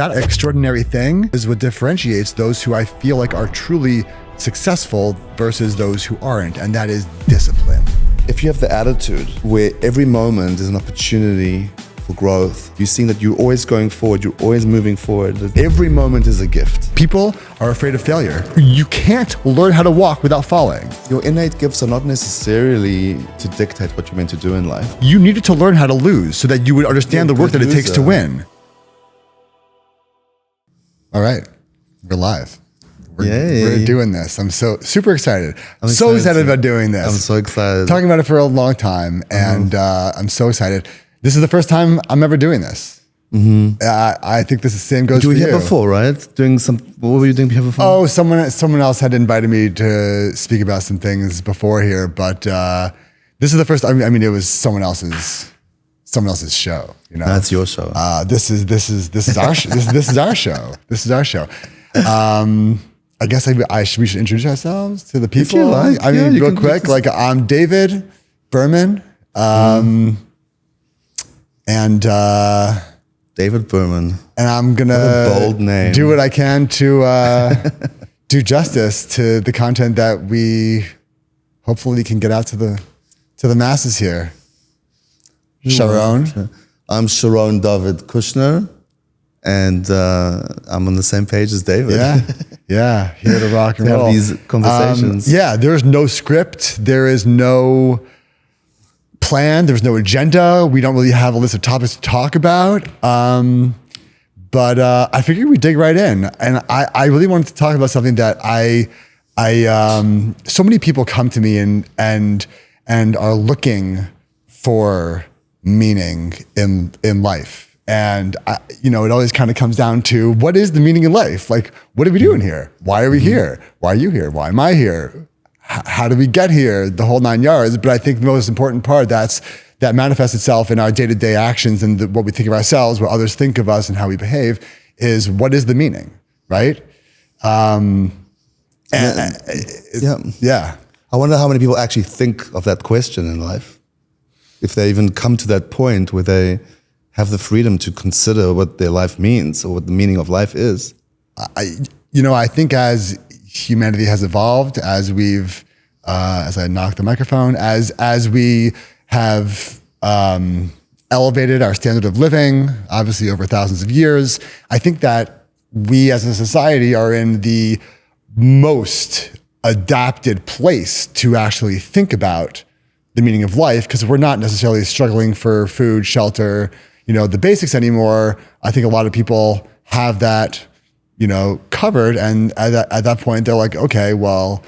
that extraordinary thing is what differentiates those who I feel like are truly successful versus those who aren't, and that is discipline. If you have the attitude where every moment is an opportunity for growth, you're seeing that you're always going forward, you're always moving forward, that every moment is a gift. People are afraid of failure. You can't learn how to walk without falling. Your innate gifts are not necessarily to dictate what you're meant to do in life. You needed to learn how to lose so that you would understand the work that it takes to win. All right, we're live. We're doing this. I'm so super excited. I'm so excited about doing this. I'm so excited. Talking about it for a long time, and I'm so excited. This is the first time I'm ever doing this. I think this is the same goes for you. You were here before, right? What were you doing here before? Oh, someone else had invited me to speak about some things before here, but this is the first. I mean, it was someone else's show. You know, that's your show. This is our this is our show. This is our show. I guess we should introduce ourselves to the people. If you like, I mean, real quick, like I'm David Berman, and David Berman, and I'm gonna bold name. Do what I can to do justice to the content that we hopefully can get out to the masses here. Sharon, I'm Sharon David Kushner. And I'm on the same page as David. Yeah, here to rock and roll. Have these conversations. There's no script. There is no plan. There's no agenda. We don't really have a list of topics to talk about. But I figured we'd dig right in. And I really wanted to talk about something that so many people come to me and are looking for meaning in life. And it always kind of comes down to, what is the meaning in life? Like, what are we doing here? Why are we here? Why are you here? Why am I here? How do we get here? The whole 9 yards. But I think the most important part that manifests itself in our day-to-day actions and what we think of ourselves, what others think of us, and how we behave is, what is the meaning, right? I wonder how many people actually think of that question in life, if they even come to that point where they have the freedom to consider what their life means or what the meaning of life is. I think as humanity has evolved, as we've, as I knock the microphone, as we have elevated our standard of living, obviously over thousands of years, I think that we as a society are in the most adapted place to actually think about the meaning of life, because we're not necessarily struggling for food, shelter, the basics anymore. I think a lot of people have that, covered. And at that point, they're like, okay, well,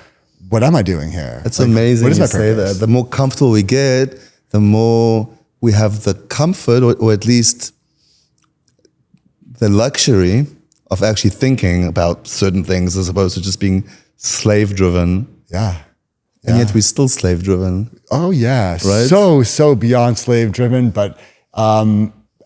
what am I doing here? It's amazing you say that. The more comfortable we get, the more we have the comfort or at least the luxury of actually thinking about certain things as opposed to just being slave-driven. Yeah. And yet we're still slave-driven. Oh, yeah. Right? So beyond slave-driven, but...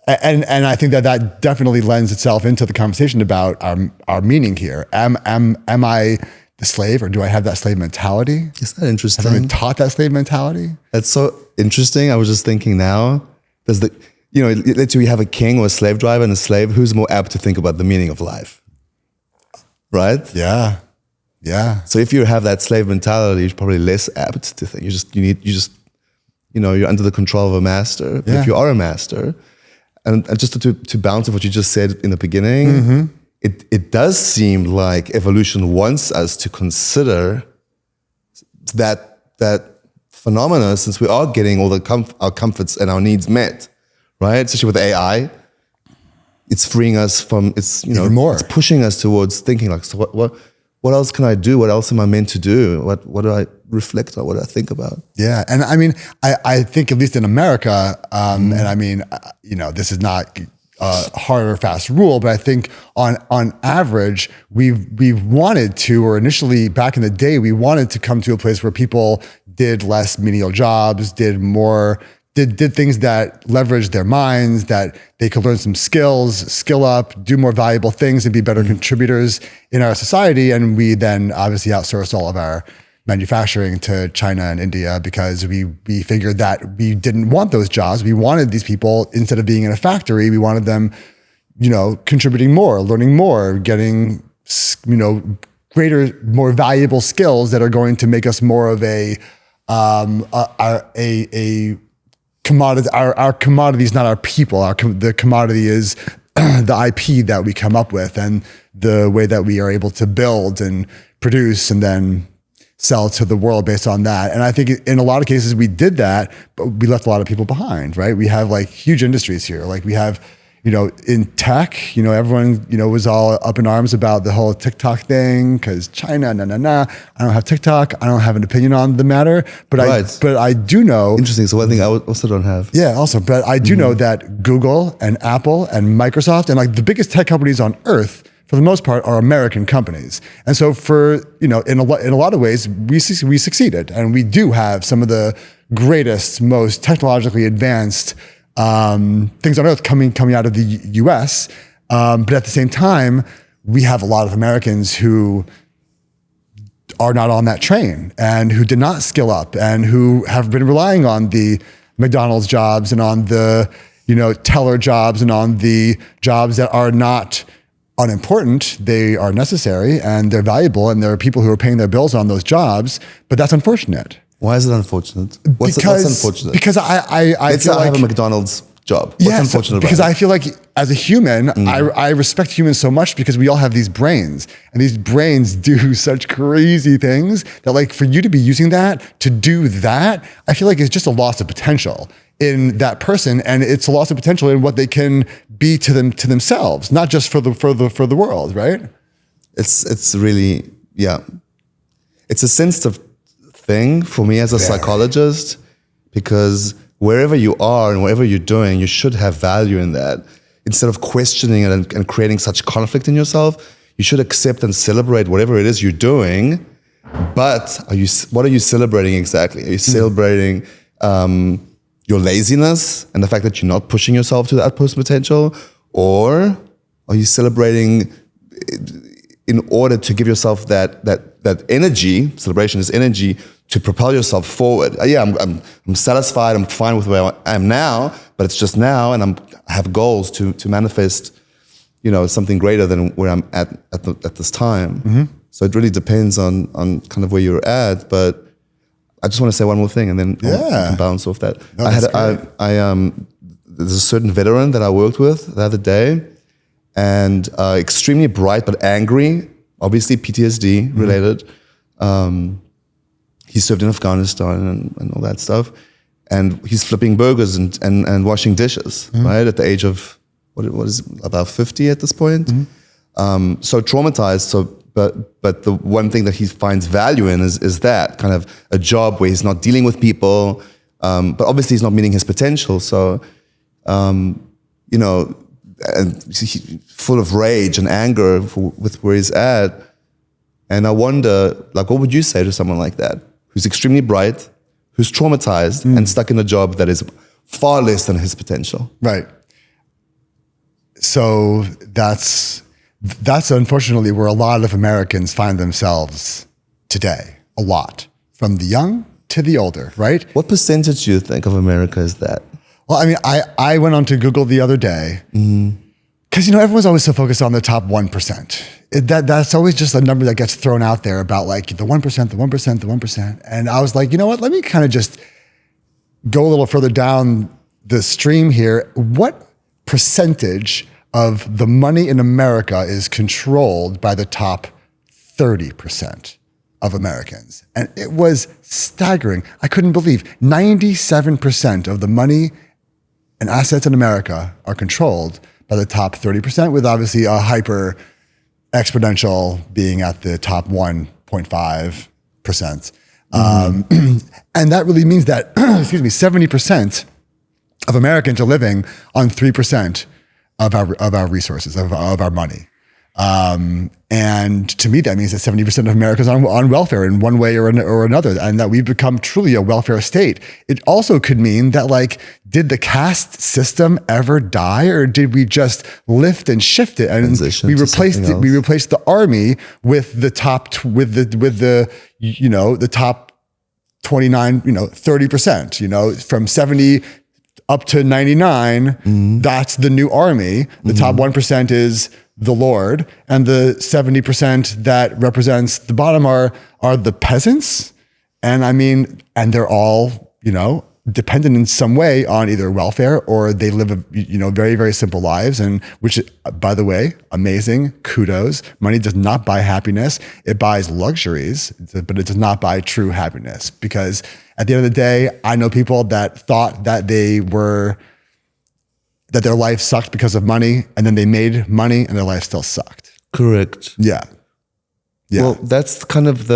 And I think that definitely lends itself into the conversation about our meaning here. Am I the slave, or do I have that slave mentality? Is that interesting? Have I been taught that slave mentality? That's so interesting. I was just thinking now, let's say we have a king or a slave driver and a slave, who's more apt to think about the meaning of life? Right? Yeah. So if you have that slave mentality, you're probably less apt to think. You're under the control of a master. But if you are a master, and just to bounce off what you just said in the beginning, it does seem like evolution wants us to consider that phenomena, since we are getting all our comforts and our needs met, right? Especially with AI, it's freeing us from even more. It's pushing us towards thinking like, so what else can I do? What else am I meant to do? What do I reflect on? What do I think about? Yeah. And I mean, I think at least in America, and I mean, this is not a hard or fast rule, but I think on average, we've wanted to, or initially back in the day, we wanted to come to a place where people did less menial jobs, did things that leveraged their minds, that they could learn some skills, skill up, do more valuable things, and be better contributors in our society. And we then obviously outsourced all of our manufacturing to China and India because we figured that we didn't want those jobs. We wanted these people, instead of being in a factory, we wanted them contributing more, learning more, getting, greater, more valuable skills that are going to make us more of a commodity. Our commodity is not our people. The commodity is the IP that we come up with and the way that we are able to build and produce and then sell to the world based on that. And I think in a lot of cases we did that, but we left a lot of people behind, right? We have like huge industries here. Like we have, in tech, everyone, was all up in arms about the whole TikTok thing because China, I don't have TikTok. I don't have an opinion on the matter, but I do know. Interesting. So one thing I also don't have. Yeah, also, but I do know that Google and Apple and Microsoft and like the biggest tech companies on earth, for the most part, are American companies. And so in a lot of ways, we succeeded. And we do have some of the greatest, most technologically advanced things on earth coming out of the US. But at the same time, we have a lot of Americans who are not on that train and who did not skill up and who have been relying on the McDonald's jobs and on the, teller jobs and on the jobs that are not unimportant. They are necessary and they're valuable, and there are people who are paying their bills on those jobs, but that's unfortunate. Why is it unfortunate? What's unfortunate? Because I Let's say I have a McDonald's job. What's unfortunate about because it? I feel like as a human, I respect humans so much because we all have these brains, and these brains do such crazy things that, like, for you to be using that to do that, I feel like it's just a loss of potential in that person, and it's a loss of potential in what they can be to themselves, not just for the world, right? It's really, yeah. It's a sensitive thing for me as a psychologist, because wherever you are and whatever you're doing, you should have value in that. Instead of questioning it and creating such conflict in yourself, you should accept and celebrate whatever it is you're doing. But what are you celebrating exactly? Are you celebrating your laziness and the fact that you're not pushing yourself to the utmost potential? Or are you celebrating in order to give yourself that energy? Celebration is energy to propel yourself forward. Yeah, I'm satisfied. I'm fine with where I am now, but it's just now, and I have goals to manifest, something greater than where I'm at this time. Mm-hmm. So it really depends on kind of where you're at. But I just want to say one more thing, and then we can bounce off that. No, there's a certain veteran that I worked with the other day, and extremely bright but angry, obviously PTSD related. He served in Afghanistan and all that stuff, and he's flipping burgers and washing dishes, right? At the age of what is it, about 50 at this point. So traumatized. But the one thing that he finds value in is that kind of a job where he's not dealing with people, but obviously he's not meeting his potential. So, and full of rage and anger with where he's at. And I wonder, like, what would you say to someone like that, who's extremely bright, who's traumatized and stuck in a job that is far less than his potential? Right. So that's unfortunately where a lot of Americans find themselves today. A lot, from the young to the older, right? What percentage do you think of America is that? Well, I mean, I went on to Google the other day because, everyone's always so focused on the top 1%. That's always just a number that gets thrown out there about like the 1%, the 1%, the 1%. And I was like, you know what, let me kind of just go a little further down the stream here. What percentage of the money in America is controlled by the top 30% of Americans? And it was staggering. I couldn't believe 97% of the money and assets in America are controlled by the top 30%, with obviously a hyper exponential being at the top 1.5%. And that really means that, 70% of Americans are living on 3% of our resources, of our money. And to me, that means that 70% of Americans are on welfare in one way or another, and that we've become truly a welfare state. It also could mean that, like, did the caste system ever die, or did we just lift and shift it? And we replaced the army with the top, the top 29, 30%, from 70 up to 99, that's the new army. The top 1% is the Lord, and the 70% that represents the bottom are the peasants. And I mean, and they're all, dependent in some way on either welfare or they live, very, very simple lives. And which, by the way, amazing, kudos. Money does not buy happiness. It buys luxuries, but it does not buy true happiness. Because at the end of the day, I know people that thought that that their life sucked because of money, and then they made money and their life still sucked. Correct. Yeah. Well, that's kind of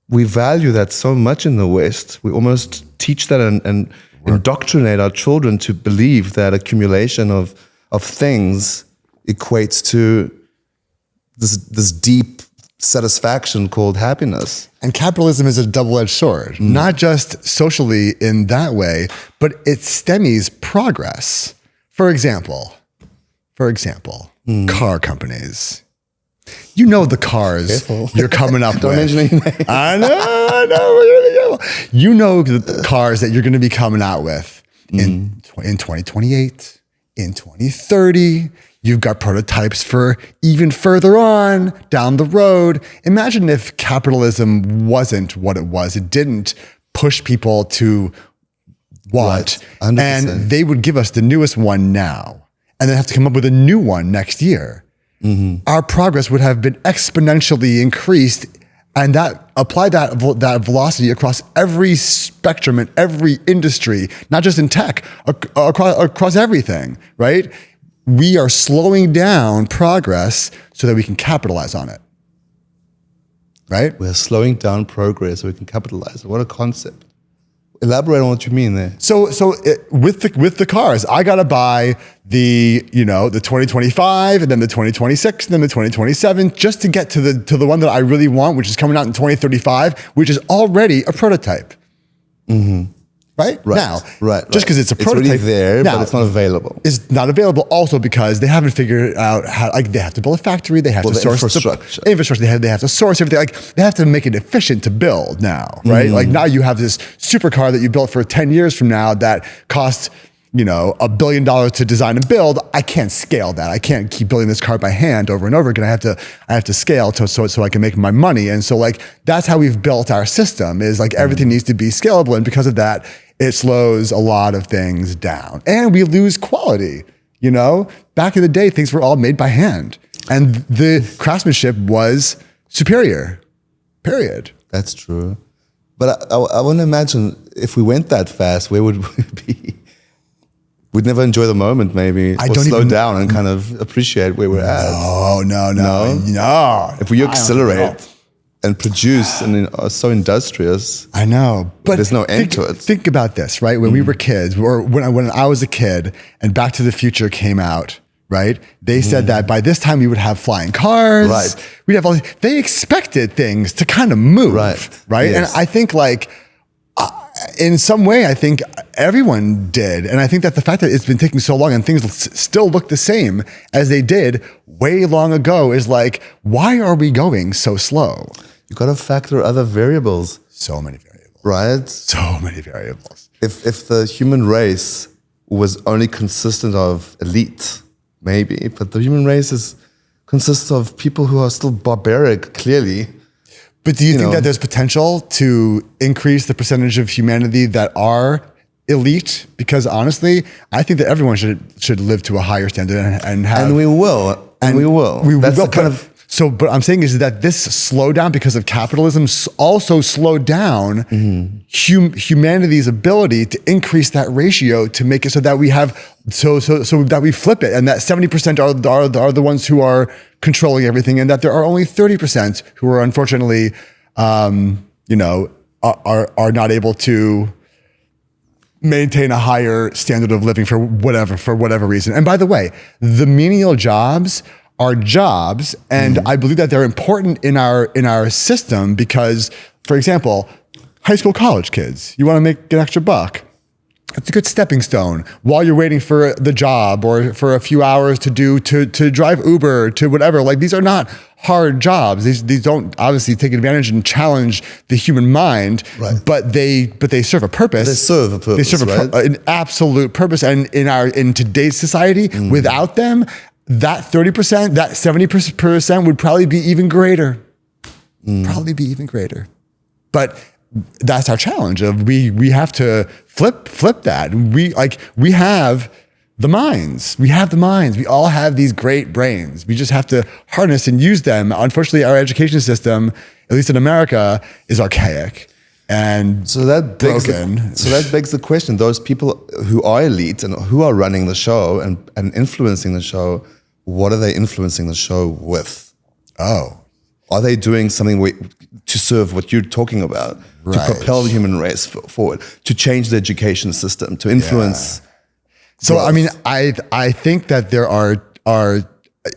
we value that so much in the West. We almost teach that and indoctrinate our children to believe that accumulation of things equates to this deep satisfaction called happiness. And capitalism is a double-edged sword, not just socially in that way, but it stymies progress. For example, car companies. You know the cars you're coming up Don't with. mention anything. I know. You know the cars that you're going to be coming out with in 2028, in 2030. You've got prototypes for even further on down the road. Imagine if capitalism wasn't what it was. It didn't push people to want. Right. 100%. And they would give us the newest one now and then have to come up with a new one next year. Our progress would have been exponentially increased, and apply that velocity across every spectrum and every industry, not just in tech, across everything, right? We are slowing down progress so that we can capitalize on it, right? We're slowing down progress so we can capitalize. What a concept. Elaborate on what you mean there. So with the cars, I gotta buy the 2025 and then the 2026 and then the 2027 just to get to the one that I really want, which is coming out in 2035, which is already a prototype. Right? Now, just because it's a prototype, already there, but it's not available. It's not available also because they haven't figured out how, they have to build a factory, they have to source infrastructure. They have to source everything. They have to make it efficient to build now, right? Now you have this supercar that you built for 10 years from now that costs, $1 billion to design and build. I can't scale that. I can't keep building this car by hand over and over again. I have to scale so I can make my money. And so that's how we've built our system is everything needs to be scalable. And because of that, it slows a lot of things down and we lose quality. Back in the day, things were all made by hand and the craftsmanship was superior, period. That's true. But I want to imagine if we went that fast, where would we be? We'd never enjoy the moment, maybe, or slow down and kind of appreciate where we're at. No. If we accelerate and produce and are so industrious, I know, but there's no end to it. Think about this, right? When we were kids, or when I was a kid, and Back to the Future came out, right? They said that by this time we would have flying cars. Right. We'd have all. They expected things to kind of move, right? Yes. And I think in some way, I think everyone did. And I think that the fact that it's been taking so long and things still look the same as they did way long ago is why are we going so slow? You got to factor other variables. So many variables. Right? So many variables. If the human race was only consistent of elite, maybe, but the human race consists of people who are still barbaric, clearly. But do you think that there's potential to increase the percentage of humanity that are elite? Because honestly, I think that everyone should live to a higher standard and have. And we will. And we will. That's the kind of. So, but I'm saying is that this slowdown because of capitalism also slowed down humanity's ability to increase that ratio to make it so that we have so that we flip it and that 70% are the ones who are controlling everything and that there are only 30% who are unfortunately are not able to maintain a higher standard of living for whatever reason. And by the way, the menial jobs are jobs, and I believe that they're important in our system because, for example, high school, college kids, you want to make an extra buck. it's a good stepping stone while you're waiting for the job or for a few hours to drive Uber to whatever. Like, these are not hard jobs. These don't obviously take advantage and challenge the human mind, right. but they serve a purpose. They serve a purpose. They serve an absolute purpose. And in today's society, without them, that 30%, that 70% would probably be even greater. Probably be even greater. But that's our challenge of we have to flip that. We have the minds. We have the minds. We all have these great brains. We just have to harness and use them. Unfortunately, our education system, at least in America, is archaic and so that broken. So that begs the question, those people who are elite and who are running the show and influencing the show, what are they influencing the show with? Oh. Are they doing something to serve what you're talking about, right. to propel the human race forward, to change the education system, to influence? Yeah. So, I mean, I think that there are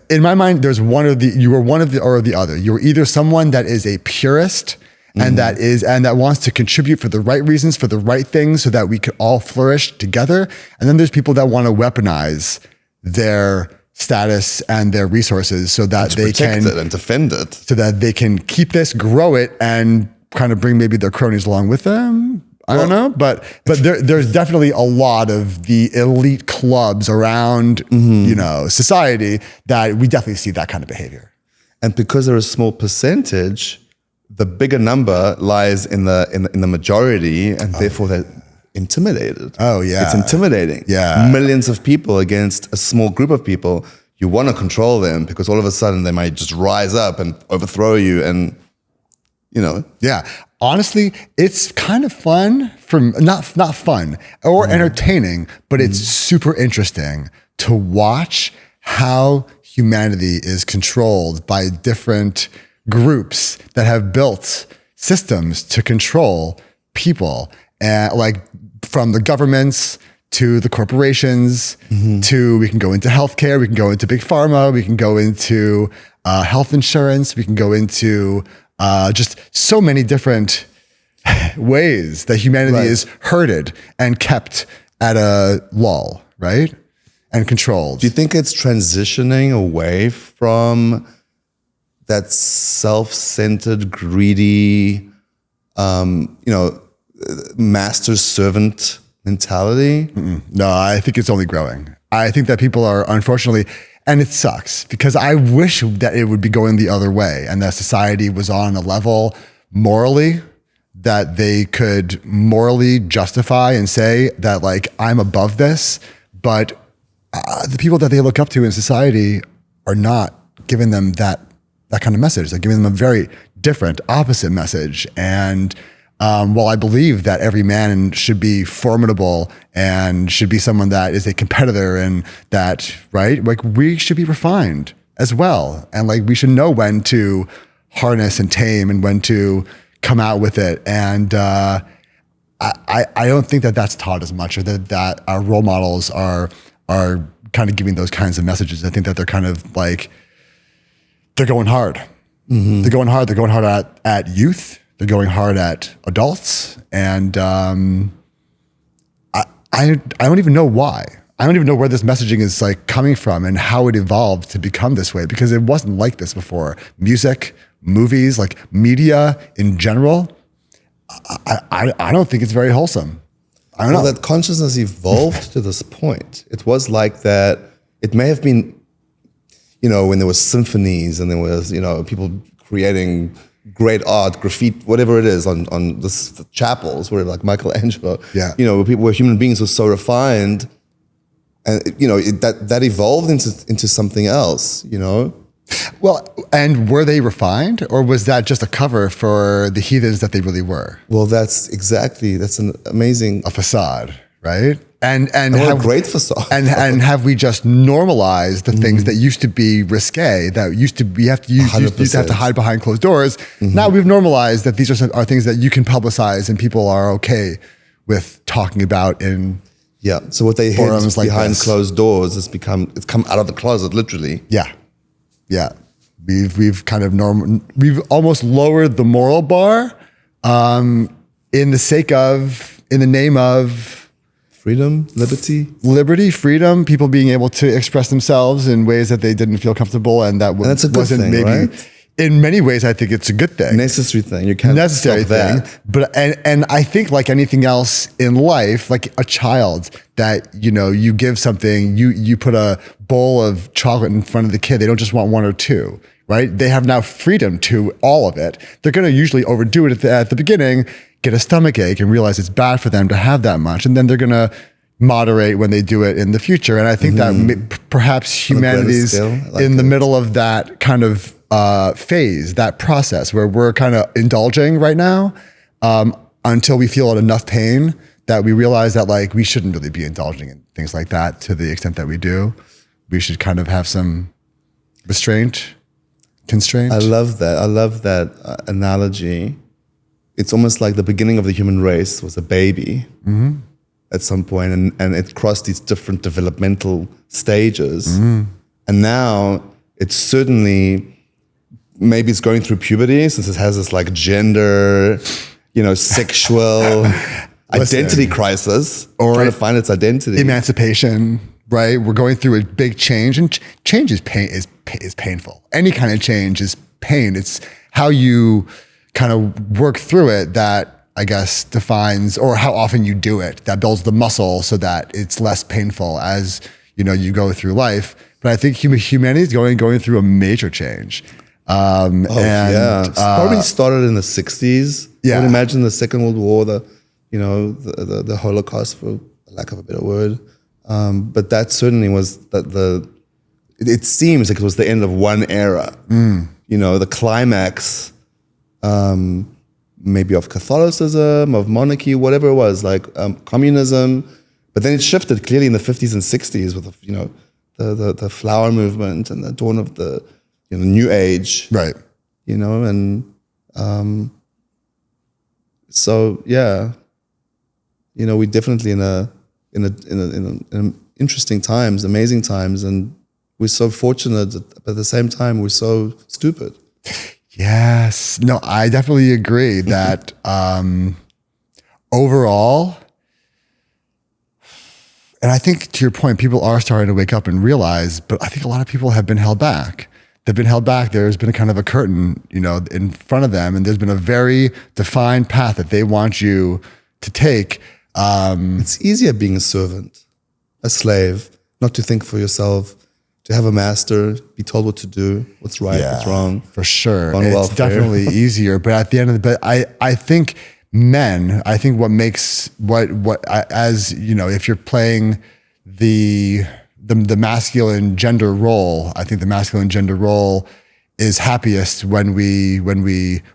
in my mind, there's you are one of the or the other. You're either someone that is a purist and that wants to contribute for the right reasons, for the right things, so that we could all flourish together. And then there's people that want to weaponize their status and their resources so that they can protect it and defend it, so that they can keep this, grow it, and kind of bring maybe their cronies along with them. I don't know, but there's definitely a lot of the elite clubs around society that we definitely see that kind of behavior. And because they're a small percentage, the bigger number lies in the majority, and therefore they're intimidated. Oh yeah, it's intimidating. Yeah, millions of people against a small group of people. You want to control them because all of a sudden they might just rise up and overthrow you, and Yeah, honestly, it's kind of fun not fun or entertaining, but it's super interesting to watch how humanity is controlled by different groups that have built systems to control people, and like from the governments to the corporations to, we can go into healthcare, we can go into big pharma, we can go into health insurance, we can go into just so many different ways that humanity is herded and kept at a lull, right? And controlled. Do you think it's transitioning away from that self-centered, greedy, master-servant mentality? No, I think it's only growing. I think that people are, unfortunately, and it sucks because I wish that it would be going the other way and that society was on a level morally that they could morally justify and say that, like, I'm above this. But the people that they look up to in society are not giving them that kind of message. They're giving them a very different, opposite message. And while I believe that every man should be formidable and should be someone that is a competitor and that, right, like, we should be refined as well. And like, we should know when to harness and tame and when to come out with it. And I don't think that that's taught as much, or that our role models are kind of giving those kinds of messages. I think that they're kind of like, they're going hard. They're going hard. They're going hard at youth. They're going hard at adults, and I don't even know why. I don't even know where this messaging is like coming from and how it evolved to become this way, because it wasn't like this before. Music, movies, like media in general, I don't think it's very wholesome. I don't know. That consciousness evolved to this point. It was like that. It may have been, when there was symphonies and there was, people creating great art, graffiti, whatever it is, on the chapels, where like Michelangelo, where human beings were so refined, and that evolved into something else, Well, and were they refined, or was that just a cover for the heathens that they really were? Well, that's an amazing facade, right? And what a great facade. And have we just normalized the things that used to be risque, that used to have to hide behind closed doors? Now we've normalized that these are things that you can publicize and people are okay with talking about in So what they hid like behind closed doors it's come out of the closet, literally. Yeah. We've kind of we've almost lowered the moral bar in the name of freedom, liberty. Liberty, freedom, people being able to express themselves in ways that they didn't feel comfortable, and that that's a good wasn't thing, maybe. right? In many ways, I think it's a good thing. Necessary thing. You can't Necessary stop thing. that. But and I think like anything else in life, like a child that, you know, you give something, you put a bowl of chocolate in front of the kid. They don't just want one or two, right? They have now freedom to all of it. They're going to usually overdo it at the beginning, get a stomach ache and realize it's bad for them to have that much. And then they're going to moderate when they do it in the future. And I think that perhaps humanity's in the middle of that kind of phase, that process where we're kind of indulging right now until we feel enough pain that we realize that like we shouldn't really be indulging in things like that to the extent that we do. We should kind of have some constraint. I love that analogy. It's almost like the beginning of the human race was a baby at some point, and it crossed these different developmental stages. And now it's certainly, maybe it's going through puberty since it has this like gender, you know, sexual identity crisis, or trying to find its identity. Emancipation, right? We're going through a big change, and change is painful. Any kind of change is pain. It's how you kind of work through it that I guess defines, or how often you do it, that builds the muscle so that it's less painful as, you know, you go through life. But I think humanity is going through a major change. Probably started in the 60s. Yeah. I would imagine the Second World War, the Holocaust, for lack of a better word. But that certainly was it seems like it was the end of one era. You know, the climax, maybe of Catholicism, of monarchy, whatever it was, like communism. But then it shifted clearly in the 50s and 60s with, you know, the flower movement and the dawn of the, you know, new age. Right. You know, and so yeah, you know, we're definitely in interesting times, amazing times, and we're so fortunate, but at the same time, we're so stupid. Yes. No, I definitely agree that overall, and I think to your point, people are starting to wake up and realize, but I think a lot of people have been held back. They've been held back. There's been a kind of a curtain, you know, in front of them, and there's been a very defined path that they want you to take. It's easier being a servant, a slave, not to think for yourself, to have a master, be told what to do, what's right, what's wrong. For sure. On it's welfare. definitely easier. But at the end of the day, I think men, I think what makes as you know, if you're playing the masculine gender role, I think the masculine gender role is happiest when we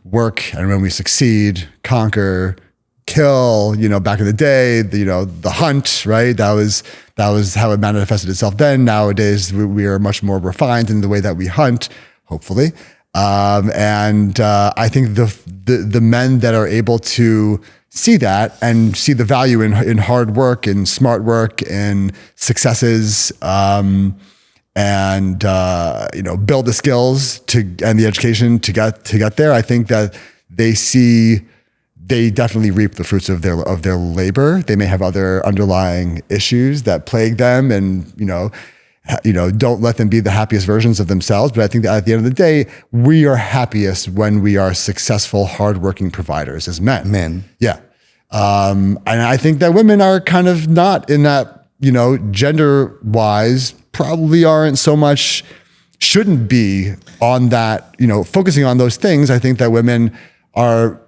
work and when we succeed, conquer, kill. You know, back in the day, the hunt, right? That was how it manifested itself then. Nowadays, we are much more refined in the way that we hunt, hopefully. And I think the men that are able to see that and see the value in hard work and smart work and successes, and build the skills and the education to get there. I think that they definitely reap the fruits of their labor. They may have other underlying issues that plague them, and don't let them be the happiest versions of themselves. But I think that at the end of the day, we are happiest when we are successful, hardworking providers as men. Yeah. And I think that women are kind of not in that, gender wise, probably aren't so much, shouldn't be on that, focusing on those things. I think that women are,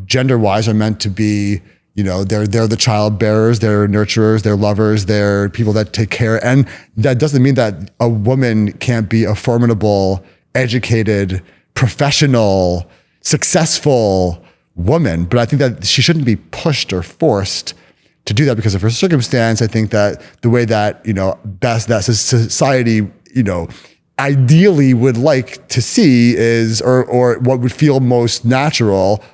gender wise, are meant to be, they're the child bearers, they're nurturers, they're lovers, they're people that take care. And that doesn't mean that a woman can't be a formidable, educated, professional, successful woman. But I think that she shouldn't be pushed or forced to do that because of her circumstance. I think that the way that, best that society, ideally would like to see is, or what would feel most natural,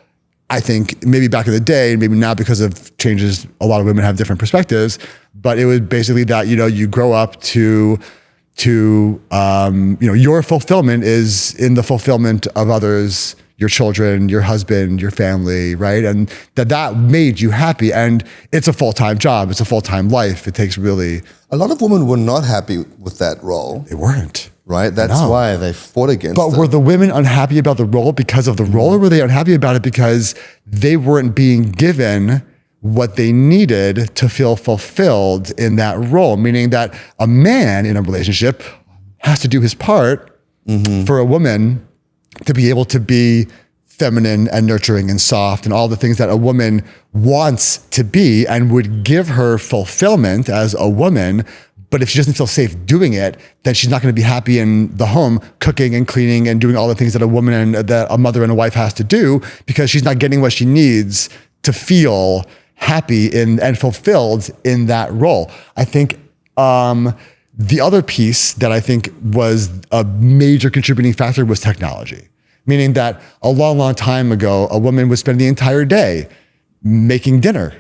I think maybe back in the day, maybe now because of changes, a lot of women have different perspectives, but it was basically that, you grow up to your fulfillment is in the fulfillment of others, your children, your husband, your family, right? And that made you happy. And it's a full-time job. It's a full-time life. It takes really... A lot of women were not happy with that role. They weren't. Right? That's why they fought against it. But were the women unhappy about the role because of the role, or were they unhappy about it because they weren't being given what they needed to feel fulfilled in that role? Meaning that a man in a relationship has to do his part for a woman to be able to be feminine and nurturing and soft and all the things that a woman wants to be and would give her fulfillment as a woman. But if she doesn't feel safe doing it, then she's not going to be happy in the home, cooking and cleaning and doing all the things that a woman and that a mother and a wife has to do, because she's not getting what she needs to feel happy and fulfilled in that role. I think the other piece that I think was a major contributing factor was technology, meaning that a long, long time ago, a woman would spend the entire day making dinner.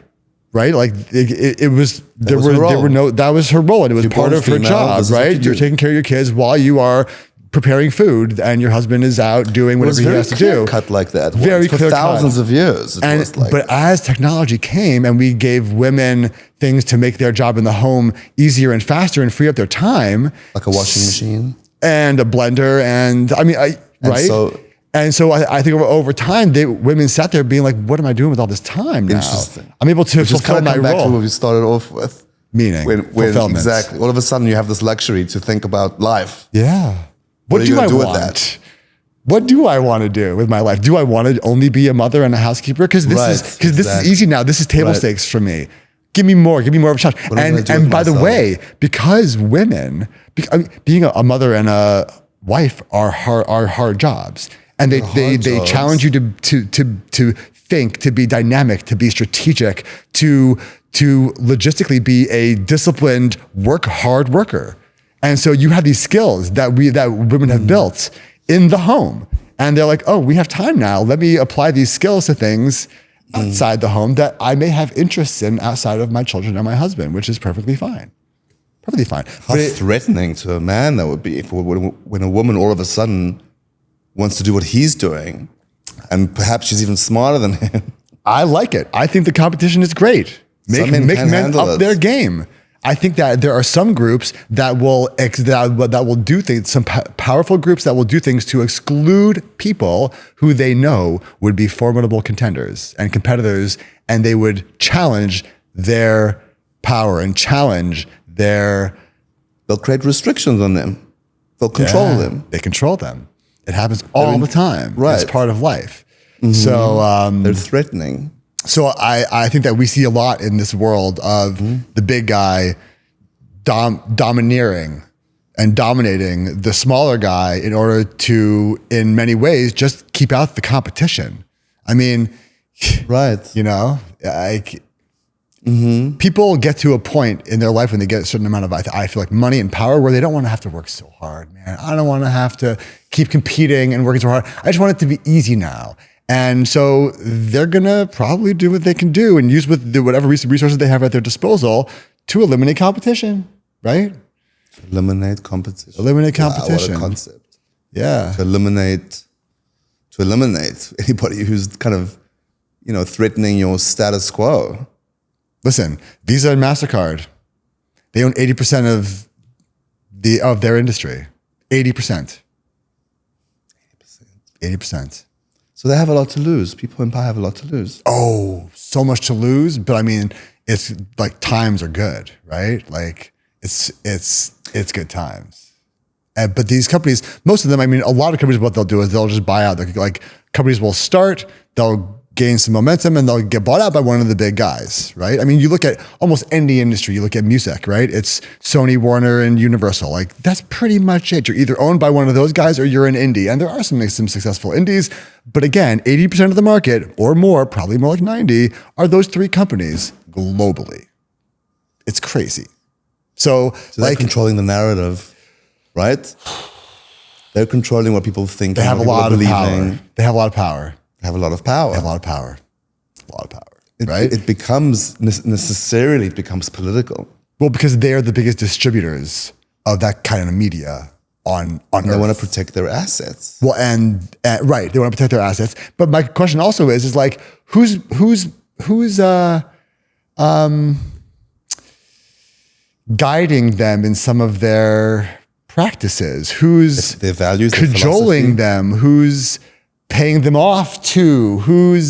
Right? Like it was, that was her role, and it was part of her job, right? You're taking care of your kids while you are preparing food, and your husband is out doing whatever he has to do. Cut like that. Very for clear thousands of years. But as technology came and we gave women things to make their job in the home easier and faster and free up their time, like a washing machine and a blender, and right? And so I think over time, women sat there being like, what am I doing with all this time now? Interesting. I'm able to fulfill my back role. to what we started off with. Meaning, fulfillment. Exactly. All of a sudden, you have this luxury to think about life. Yeah. What do I want? With that? What do I want to do with my life? Do I want to only be a mother and a housekeeper? Because this is easy now. This is table stakes for me. Give me more of a challenge. And by the way, because women, being a mother and a wife are hard jobs. And they challenge you to think, to be dynamic, to be strategic, to logistically be a disciplined, hard worker. And so you have these skills that women have built in the home. And they're like, oh, we have time now. Let me apply these skills to things outside the home that I may have interests in outside of my children and my husband, which is perfectly fine. Perfectly fine. How threatening to a man that would be when a woman all of a sudden wants to do what he's doing, and perhaps she's even smarter than him. I like it. I think the competition is great. Make men up their game. I think that there are some groups that will do things, some powerful groups that will do things to exclude people who they know would be formidable contenders and competitors, and they would challenge their power and challenge their... They'll create restrictions on them. They'll control them. They control them. It happens all the time. Right. It's part of life. So they're threatening. So I think that we see a lot in this world of the big guy domineering and dominating the smaller guy in order to, in many ways, just keep out the competition. I mean, right. You know, people get to a point in their life when they get a certain amount of, I feel like, money and power where they don't want to have to work so hard, man. I don't want to have to keep competing and working so hard. I just want it to be easy now. And so they're going to probably do what they can do and use whatever resources they have at their disposal to eliminate competition, right? Eliminate competition. Eliminate competition. Wow, what a concept. Yeah. To eliminate anybody who's kind of, threatening your status quo. Listen, Visa and MasterCard, they own 80% of their industry. 80%. 80%. So they have a lot to lose. People in power have a lot to lose. Oh, so much to lose. But I mean, it's like times are good, right? Like it's good times. But these companies, most of them, I mean, a lot of companies, what they'll do is they'll just buy out. Like companies will start, they'll gain some momentum, and they'll get bought out by one of the big guys, right? I mean, you look at almost any industry, you look at music, right? It's Sony, Warner, and Universal. Like that's pretty much it. You're either owned by one of those guys or you're an indie. And there are some successful indies, but again, 80% of the market or more, probably more like 90, are those three companies globally. It's crazy. So they're controlling the narrative, right? They're controlling what people think. They have a lot of power. They have a lot of power. Have a lot of power. They have a lot of power. A lot of power. Right? It becomes necessarily political. Well, because they are the biggest distributors of that kind of media on And they Earth. want to protect their assets. Well, and right, they want to protect their assets. But my question also is like, who's guiding them in some of their practices? Who's Their values, their cajoling philosophy. them? Who's paying them off to? Who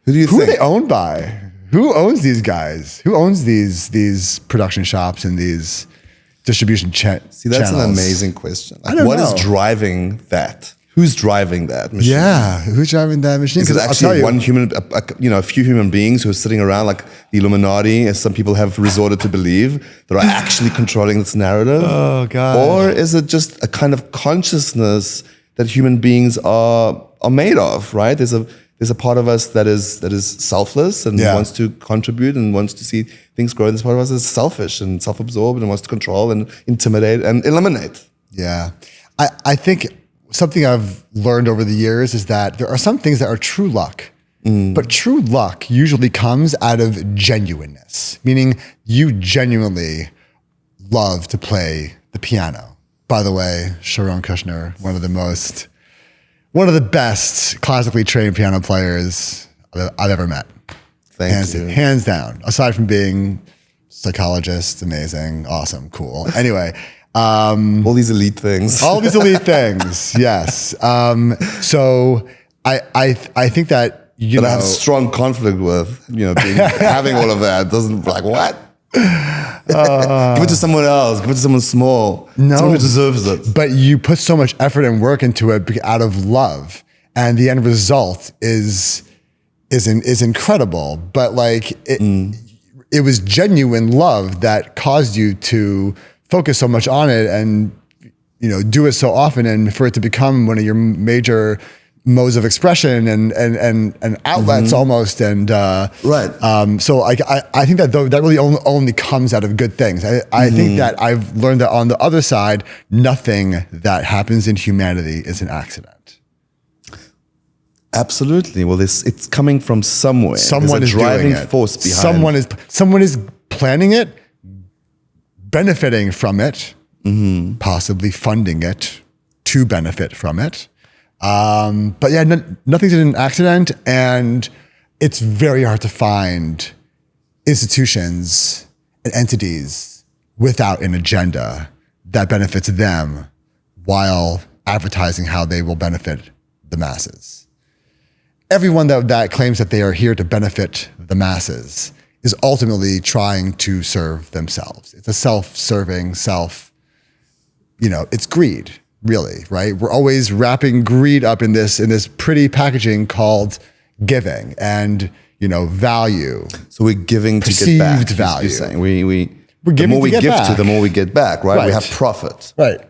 do you Who are think? they owned by? Who owns these guys? Who owns these production shops and these distribution See, that's channels? an amazing question. Like, don't what is know. driving that? Who's driving that machine? Yeah, who's driving that machine? Is it 'Cause I'll actually tell you- one human, a few human beings who are sitting around like the Illuminati, as some people have resorted to believe, that are actually controlling this narrative? Oh, God. Or is it just a kind of consciousness that human beings are made of? Right? There's a part of us that is selfless and Yeah. wants to contribute and wants to see things grow. And this part of us is selfish and self-absorbed and wants to control and intimidate and eliminate. Yeah. I think something I've learned over the years is that there are some things that are true luck. But true luck usually comes out of genuineness, meaning you genuinely love to play the piano. By the way, Sharon Kushner, one of the best classically trained piano players I've ever met. Thank you. Hands down. Aside from being psychologist, amazing, awesome, cool. Anyway, All these elite things. all these elite things, yes. So I think that that I have strong conflict with, having all of that doesn't like what? Give it to someone else. Give it to someone small. Someone who deserves it. But you put so much effort and work into it out of love, and the end result is incredible. But like it was genuine love that caused you to focus so much on it, and do it so often, and for it to become one of your major modes of expression and outlets almost. And Right. so I think that that really only comes out of good things. I think that I've learned that on the other side, nothing that happens in humanity is an accident. Absolutely. Well, it's coming from somewhere. Someone There's is a driving doing it. force behind. Someone is planning it, benefiting from it, possibly funding it to benefit from it. But yeah, nothing's an accident, and it's very hard to find institutions and entities without an agenda that benefits them while advertising how they will benefit the masses. Everyone that claims that they are here to benefit the masses is ultimately trying to serve themselves. It's a self-serving, it's greed. Really, right? We're always wrapping greed up in this pretty packaging called giving and value. So we're giving to get back. Perceived value. You're saying we're giving the more to we get give back. to, the more we get back, right? We Right. have profit. Right.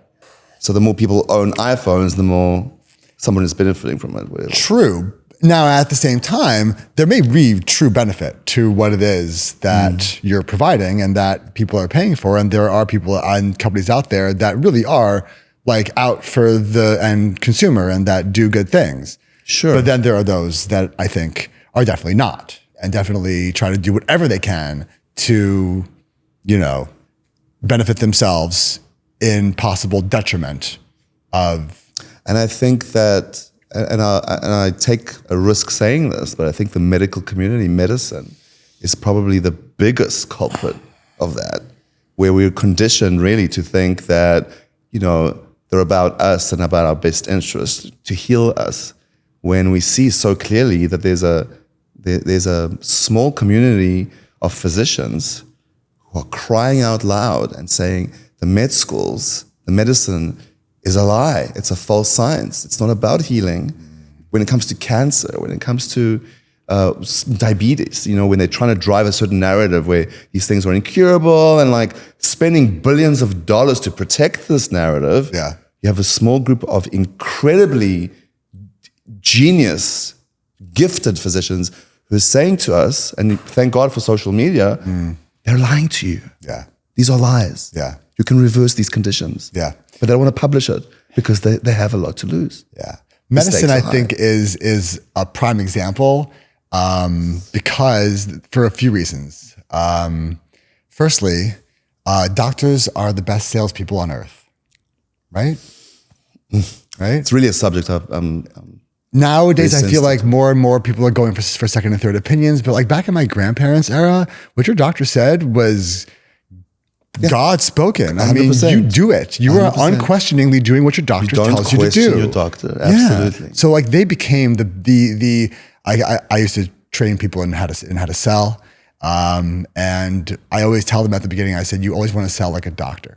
So the more people own iPhones, the more someone is benefiting from it. True. Now, at the same time, there may be true benefit to what it is that you're providing and that people are paying for, and there are people and companies out there that really are like out for the end consumer and that do good things. Sure. But then there are those that I think are definitely not, and definitely try to do whatever they can to, benefit themselves in possible detriment of. And I think that, and I take a risk saying this, but I think the medical community, medicine, is probably the biggest culprit of that, where we're conditioned really to think that, they're about us and about our best interest to heal us, when we see so clearly that there's a small community of physicians who are crying out loud and saying the med schools, the medicine is a lie. It's a false science. It's not about healing. When it comes to cancer, when it comes to diabetes, when they're trying to drive a certain narrative where these things are incurable and like spending billions of dollars to protect this narrative, you have a small group of incredibly genius, gifted physicians who are saying to us, and thank God for social media, they're lying to you. Yeah. These are lies. Yeah. You can reverse these conditions. Yeah. But they don't want to publish it because they have a lot to lose. Yeah. Medicine, stakes are I think, is a prime example because for a few reasons. Firstly, doctors are the best salespeople on earth. right? Right? It's really a subject of Nowadays, I feel sensitive. like more and more people are going for second and third opinions. But like back in my grandparents' era, what your doctor said was God spoken. I mean, 100%. you do it. You are 100%. unquestioningly doing what your doctor Don't tells you to question do. your doctor. Absolutely. Yeah. So like they became I used to train people in how to sell. And I always tell them at the beginning, I said, you always want to sell like a doctor.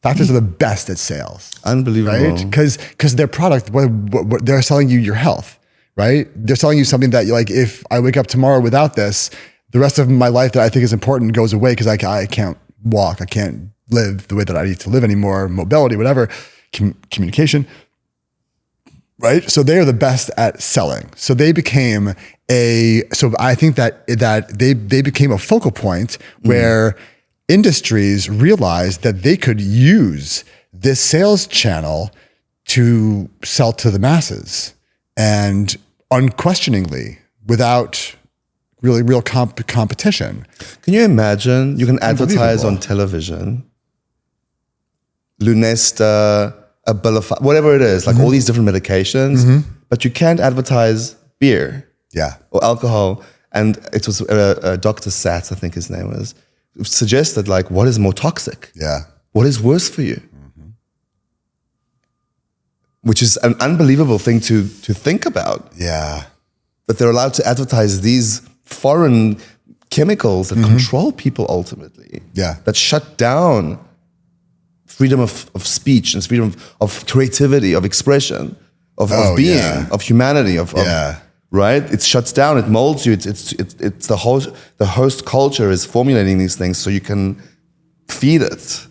Doctors are the best at sales. Unbelievable. Right? Because their product, what they're selling you your health, right? They're selling you something that like, if I wake up tomorrow without this, the rest of my life that I think is important goes away because I can't walk. I can't live the way that I need to live anymore, mobility, whatever, communication, right? So they are the best at selling. So they became so I think that they became a focal point where industries realized that they could use this sales channel to sell to the masses and unquestioningly without really real competition. Can you imagine? You can advertise Unbelievable. on television, Lunesta, Abilify, whatever it is, like all these different medications, but you can't advertise beer Yeah. or alcohol. And it was Dr. Satz, I think his name was, suggested like, what is more toxic? Yeah. What is worse for you? Which is an unbelievable thing to think about. Yeah. That they're allowed to advertise these foreign chemicals that control people ultimately. Yeah. That shut down freedom of speech and freedom of creativity, of expression, of being, yeah. of humanity, Yeah. right? It shuts down, it molds you. It's the host culture is formulating these things so you can feed it.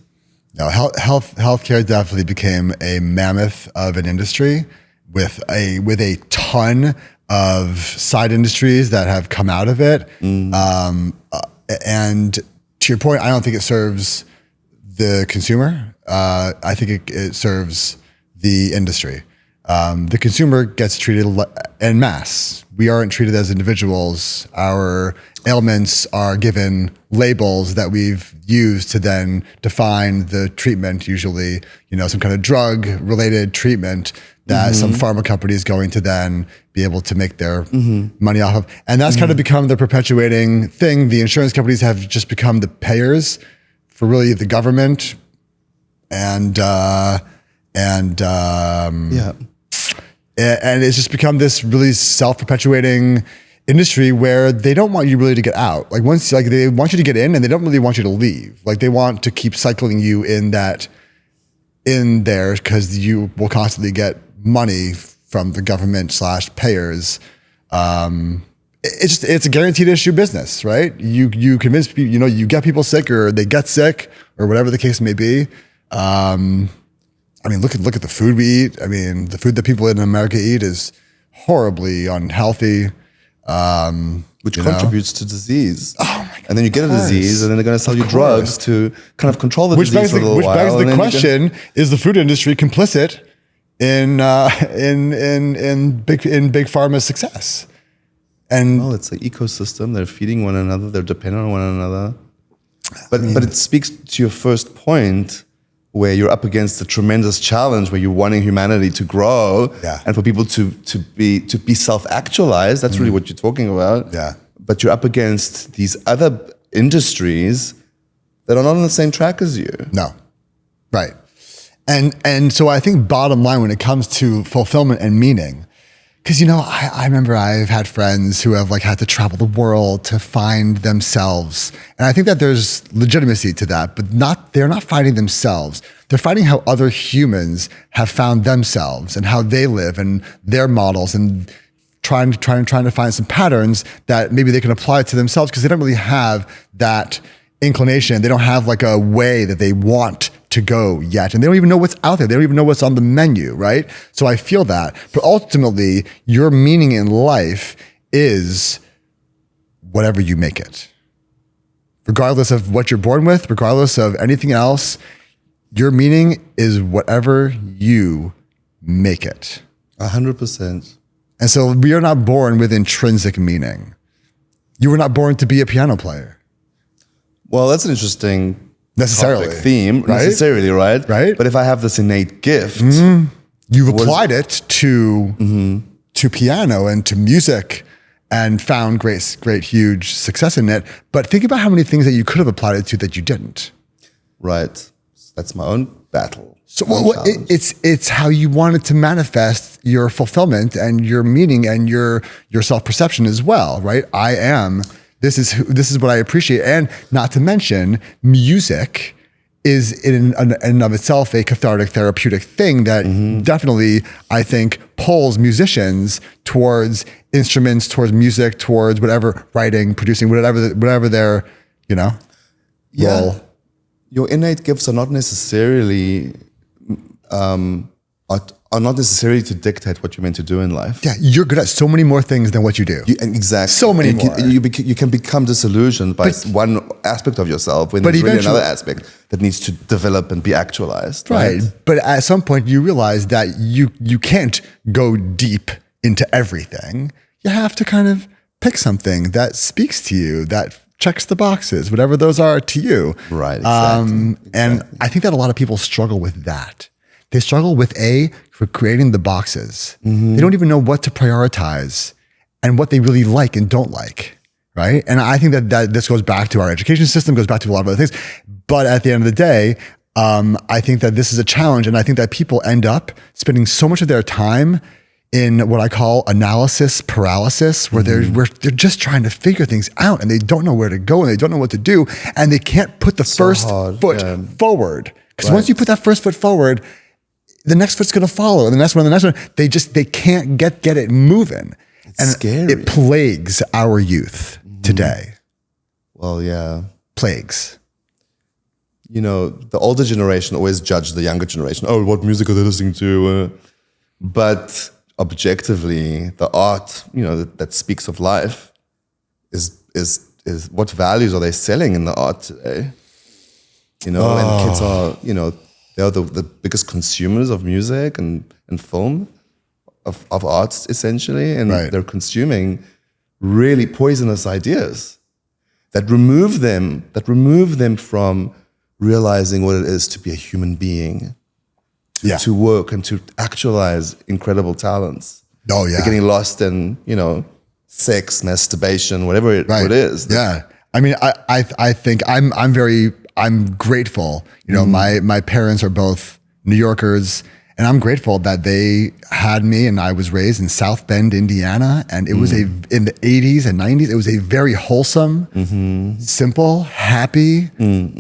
No, healthcare definitely became a mammoth of an industry with a ton of side industries that have come out of it. And to your point, I don't think it serves the consumer. I think it serves the industry. The consumer gets treated en masse. We aren't treated as individuals. Our ailments are given labels that we've used to then define the treatment, usually, some kind of drug-related treatment that some pharma company is going to then be able to make their money off of. And that's kind of become the perpetuating thing. The insurance companies have just become the payers for really the government. And it's just become this really self-perpetuating industry where they don't want you really to get out. Like they want you to get in and they don't really want you to leave. Like they want to keep cycling you in there because you will constantly get money from the government / payers. It's a guaranteed issue business, right? You convince people, you get people sick or they get sick or whatever the case may be. I mean, look at the food we eat. I mean, the food that people in America eat is horribly unhealthy. Which contributes to disease. Oh my God. And then you get a disease and then they're going to sell you drugs to kind of control the disease for a little while. Which begs the question, is the food industry complicit in big pharma's success? And well, it's an ecosystem. They're feeding one another. They're dependent on one another. But it speaks to your first point where you're up against a tremendous challenge where you're wanting humanity to grow and for people to be self-actualized. That's really what you're talking about. Yeah. But you're up against these other industries that are not on the same track as you. No. Right. And so I think bottom line when it comes to fulfillment and meaning, because, I remember I've had friends who have had to travel the world to find themselves. And I think that there's legitimacy to that, but they're not finding themselves. They're finding how other humans have found themselves and how they live and their models and trying to find some patterns that maybe they can apply to themselves because they don't really have that inclination. They don't have a way that they want to go yet. And they don't even know what's out there. They don't even know what's on the menu, right? So I feel that. But ultimately, your meaning in life is whatever you make it. Regardless of what you're born with, regardless of anything else, your meaning is whatever you make it. 100%. And so we are not born with intrinsic meaning. You were not born to be a piano player. Well, that's an interesting necessarily topic, theme, right? necessarily, right? Right. But if I have this innate gift, You've applied it to piano and to music and found great, huge success in it. But think about how many things that you could have applied it to that you didn't. right? That's my own battle. So my own challenge. it's how you wanted to manifest your fulfillment and your meaning and your self-perception as well, right? This is what I appreciate. And not to mention, music is in and of itself a cathartic, therapeutic thing that definitely, I think, pulls musicians towards instruments, towards music, towards whatever, writing, producing, whatever their, role. Your innate gifts are not necessarily are not necessarily to dictate what you're meant to do in life. Yeah, you're good at so many more things than what you do. Exactly. So many And more. You can become disillusioned by one aspect of yourself when there's really another aspect that needs to develop and be actualized. Right. But at some point you realize that you can't go deep into everything. You have to kind of pick something that speaks to you, that checks the boxes, whatever those are to you. Right. Exactly. And I think that a lot of people struggle with that. They struggle with for creating the boxes. They don't even know what to prioritize and what they really like and don't like. Right. And I think that this goes back to our education system, goes back to a lot of other things. But at the end of the day, I think that this is a challenge. And I think that people end up spending so much of their time in what I call analysis paralysis, where they're just trying to figure things out and they don't know where to go and they don't know what to do. And they can't put the first foot forward. Because once you put that first foot forward, the next foot's going to follow, and the next one, they can't get it moving. It's scary. It plagues our youth today. Well, yeah. Plagues. The older generation always judge the younger generation. Oh, what music are they listening to? But objectively, the art, that speaks of life is what values are they selling in the art today? And kids are, they are the biggest consumers of music and film, of arts essentially, and they're consuming really poisonous ideas that remove them from realizing what it is to be a human being, to work and to actualize incredible talents. Oh yeah, they're getting lost in sex, masturbation, whatever it is. Yeah, I mean, I think I'm grateful. My parents are both New Yorkers, and I'm grateful that they had me, and I was raised in South Bend, Indiana, and it was in the 80s and 90s. It was a very wholesome, simple, happy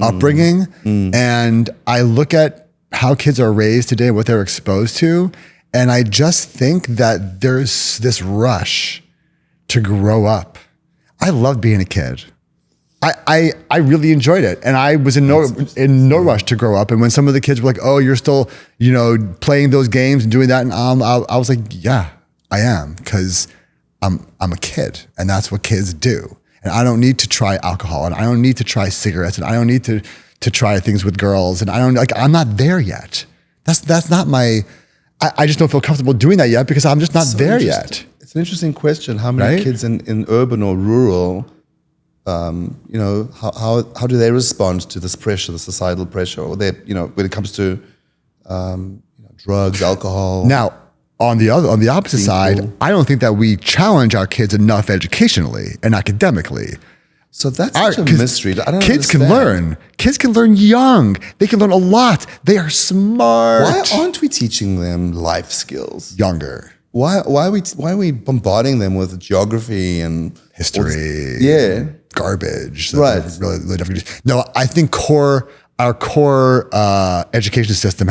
upbringing. And I look at how kids are raised today, what they're exposed to, and I just think that there's this rush to grow up. I love being a kid. I really enjoyed it, and I was in no rush to grow up. And when some of the kids were like, "Oh, you're still playing those games and doing that," and I was like, "Yeah, I am, because I'm a kid, and that's what kids do. And I don't need to try alcohol, and I don't need to try cigarettes, and I don't need to try things with girls, and I'm not there yet. That's not my. I just don't feel comfortable doing that yet because I'm just not there yet." It's an interesting question. How many kids in urban or rural? How do they respond to this pressure, the societal pressure, or when it comes to drugs, alcohol? Now, on the opposite side, cool. I don't think that we challenge our kids enough educationally and academically. So that's such a mystery. I don't kids understand. can learn. Kids can learn young. They can learn a lot. They are smart. Why aren't we teaching them life skills younger? Why are we bombarding them with geography and history? Garbage. Right. Really different. No, I think our core education system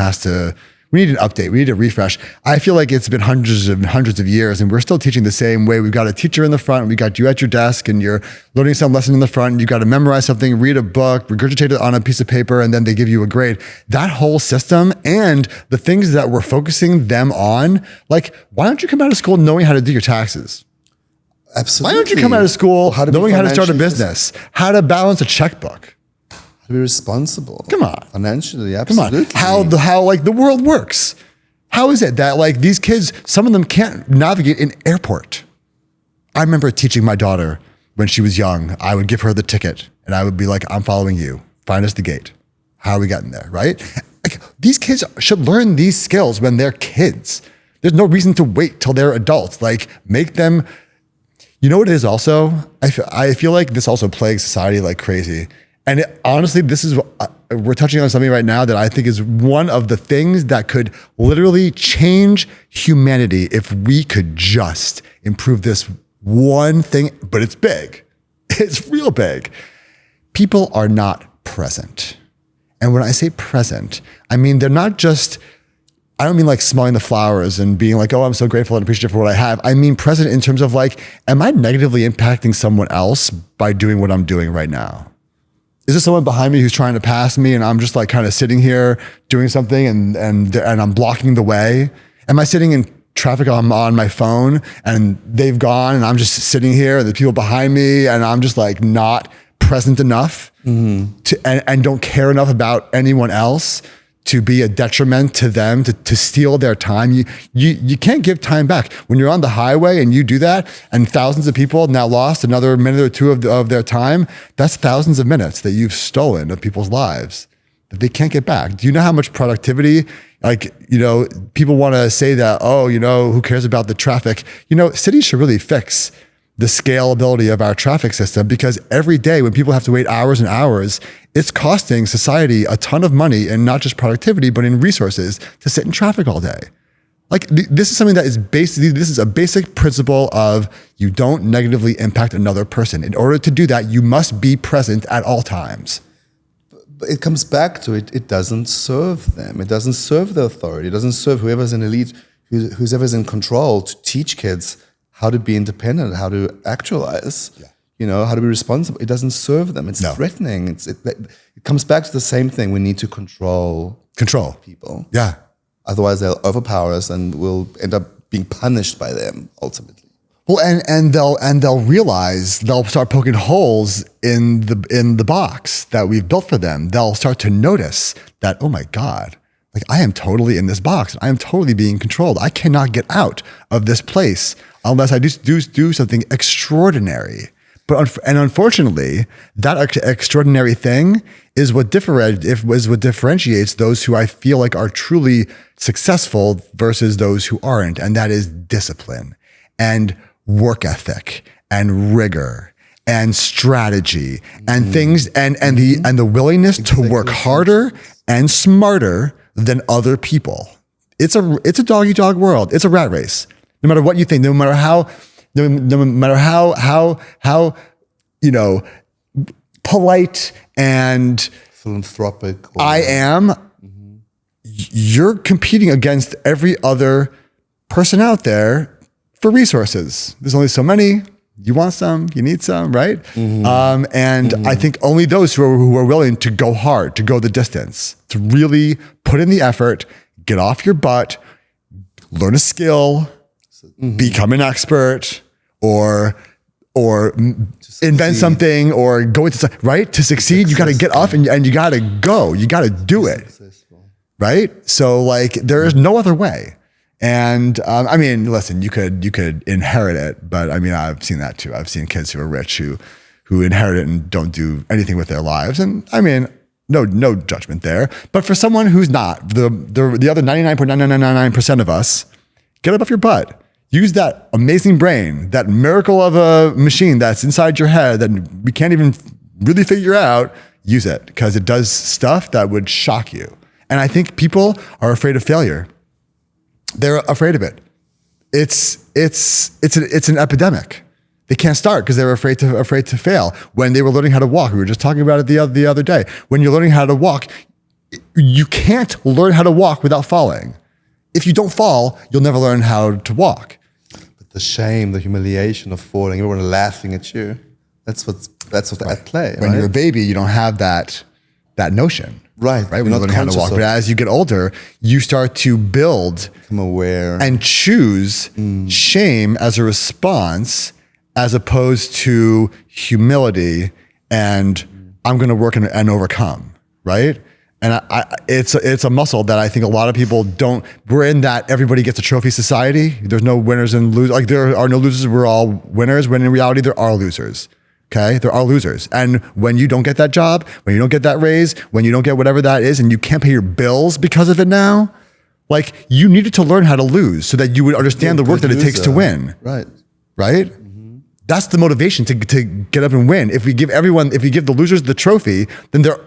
we need an update. We need a refresh. I feel like it's been hundreds of years and we're still teaching the same way. We've got a teacher in the front. We got you at your desk and you're learning some lesson in the front. You got to memorize something, read a book, regurgitate it on a piece of paper, and then they give you a grade. That whole system and the things that we're focusing them on, like, why don't you come out of school knowing how to do your taxes? Absolutely. Why don't you come out of school knowing how to start a business, how to balance a checkbook? How to be responsible. Come on. Financially, absolutely. Come on. How the world works. How is it that these kids, some of them can't navigate an airport? I remember teaching my daughter when she was young, I would give her the ticket and I would be like, "I'm following you. Find us the gate." How are we getting there, right? Like, these kids should learn these skills when they're kids. There's no reason to wait till they're adults. Like, make them, you know what it is also? I feel like this also plagues society like crazy. And honestly, this is, we're touching on something right now that I think is one of the things that could literally change humanity if we could just improve this one thing, but it's big. It's real big. People are not present. And when I say present, I mean, they're not just, I don't mean like smelling the flowers and being like, oh, I'm so grateful and appreciative for what I have. I mean present in terms of like, am I negatively impacting someone else by doing what I'm doing right now? Is there someone behind me who's trying to pass me and I'm just like kind of sitting here doing something and I'm blocking the way? Am I sitting in traffic on my phone and they've gone and I'm just sitting here and the people behind me and I'm just like not present enough and don't care enough about anyone else to be a detriment to them, to steal their time? You can't give time back. When you're on the highway and you do that and thousands of people now lost another minute or two of their time, that's thousands of minutes that you've stolen of people's lives that they can't get back. Do you know how much productivity, like, you know, people want to say that, oh, you know, who cares about the traffic? You know, cities should really fix the scalability of our traffic system, because every day when people have to wait hours and hours, it's costing society a ton of money, and not just productivity, but in resources to sit in traffic all day. Like, this is something that is this is a basic principle of you don't negatively impact another person. In order to do that, you must be present at all times. But it comes back to it. It doesn't serve them. It doesn't serve the authority. It doesn't serve whoever's in elite, who's ever's in control, to teach kids how to be independent, how to actualize, you know, how to be responsible. It doesn't serve them. It's threatening. It comes back to the same thing. We need to control people. Yeah. Otherwise, they'll overpower us, and we'll end up being punished by them ultimately. Well, and they'll realize, they'll start poking holes in the box that we've built for them. They'll start to notice that, oh my God, like, I am totally in this box. I am totally being controlled. I cannot get out of this place unless I do something extraordinary. But unfortunately, that extraordinary thing is what differentiates those who I feel like are truly successful versus those who aren't, and that is discipline and work ethic and rigor and strategy and things and the willingness to work harder and smarter than other people. It's a dog eat dog world. It's a rat race. No matter what you think, no matter how you know, polite and philanthropic I am, you're competing against every other person out there for resources. There's only so many. You want some, you need some, right? I think only those who are willing to go hard, to go the distance, to really put in the effort, get off your butt, learn a skill, become an expert, or invent something, or go into, right? To succeed, you got to get off and you got to go. You got to do it, right? So like, there is no other way. And I mean, listen, you could inherit it, but I mean, I've seen that too. I've seen kids who are rich who inherit it and don't do anything with their lives. And I mean, no judgment there. But for someone who's not, the other 99.9999% of us, get up off your butt. Use that amazing brain, that miracle of a machine that's inside your head that we can't even really figure out. Use it, because it does stuff that would shock you. And I think people are afraid of failure. They're afraid of it. It's an epidemic. They can't start because they're afraid to fail. When they were learning how to walk, we were just talking about it the other day. When you're learning how to walk, you can't learn how to walk without falling. If you don't fall, you'll never learn how to walk. But the shame, the humiliation of falling, everyone laughing at you. That's what's at play. When you're a baby, you don't have that notion. Right. When you learn how to walk. But as you get older, you start to build, become aware, and choose shame as a response, as opposed to humility and I'm going to work and overcome. Right. And it's a muscle that I think a lot of people don't. We're in that everybody gets a trophy society. There's no winners and losers. Like, there are no losers. We're all winners. When in reality, there are losers, Okay, there are losers. And when you don't get that job, when you don't get that raise, when you don't get whatever that is, and you can't pay your bills because of it now, like you needed to learn how to lose so that you would understand the work that it takes to win. Right. Right? That's the motivation to get up and win. If we give the losers the trophy, then they're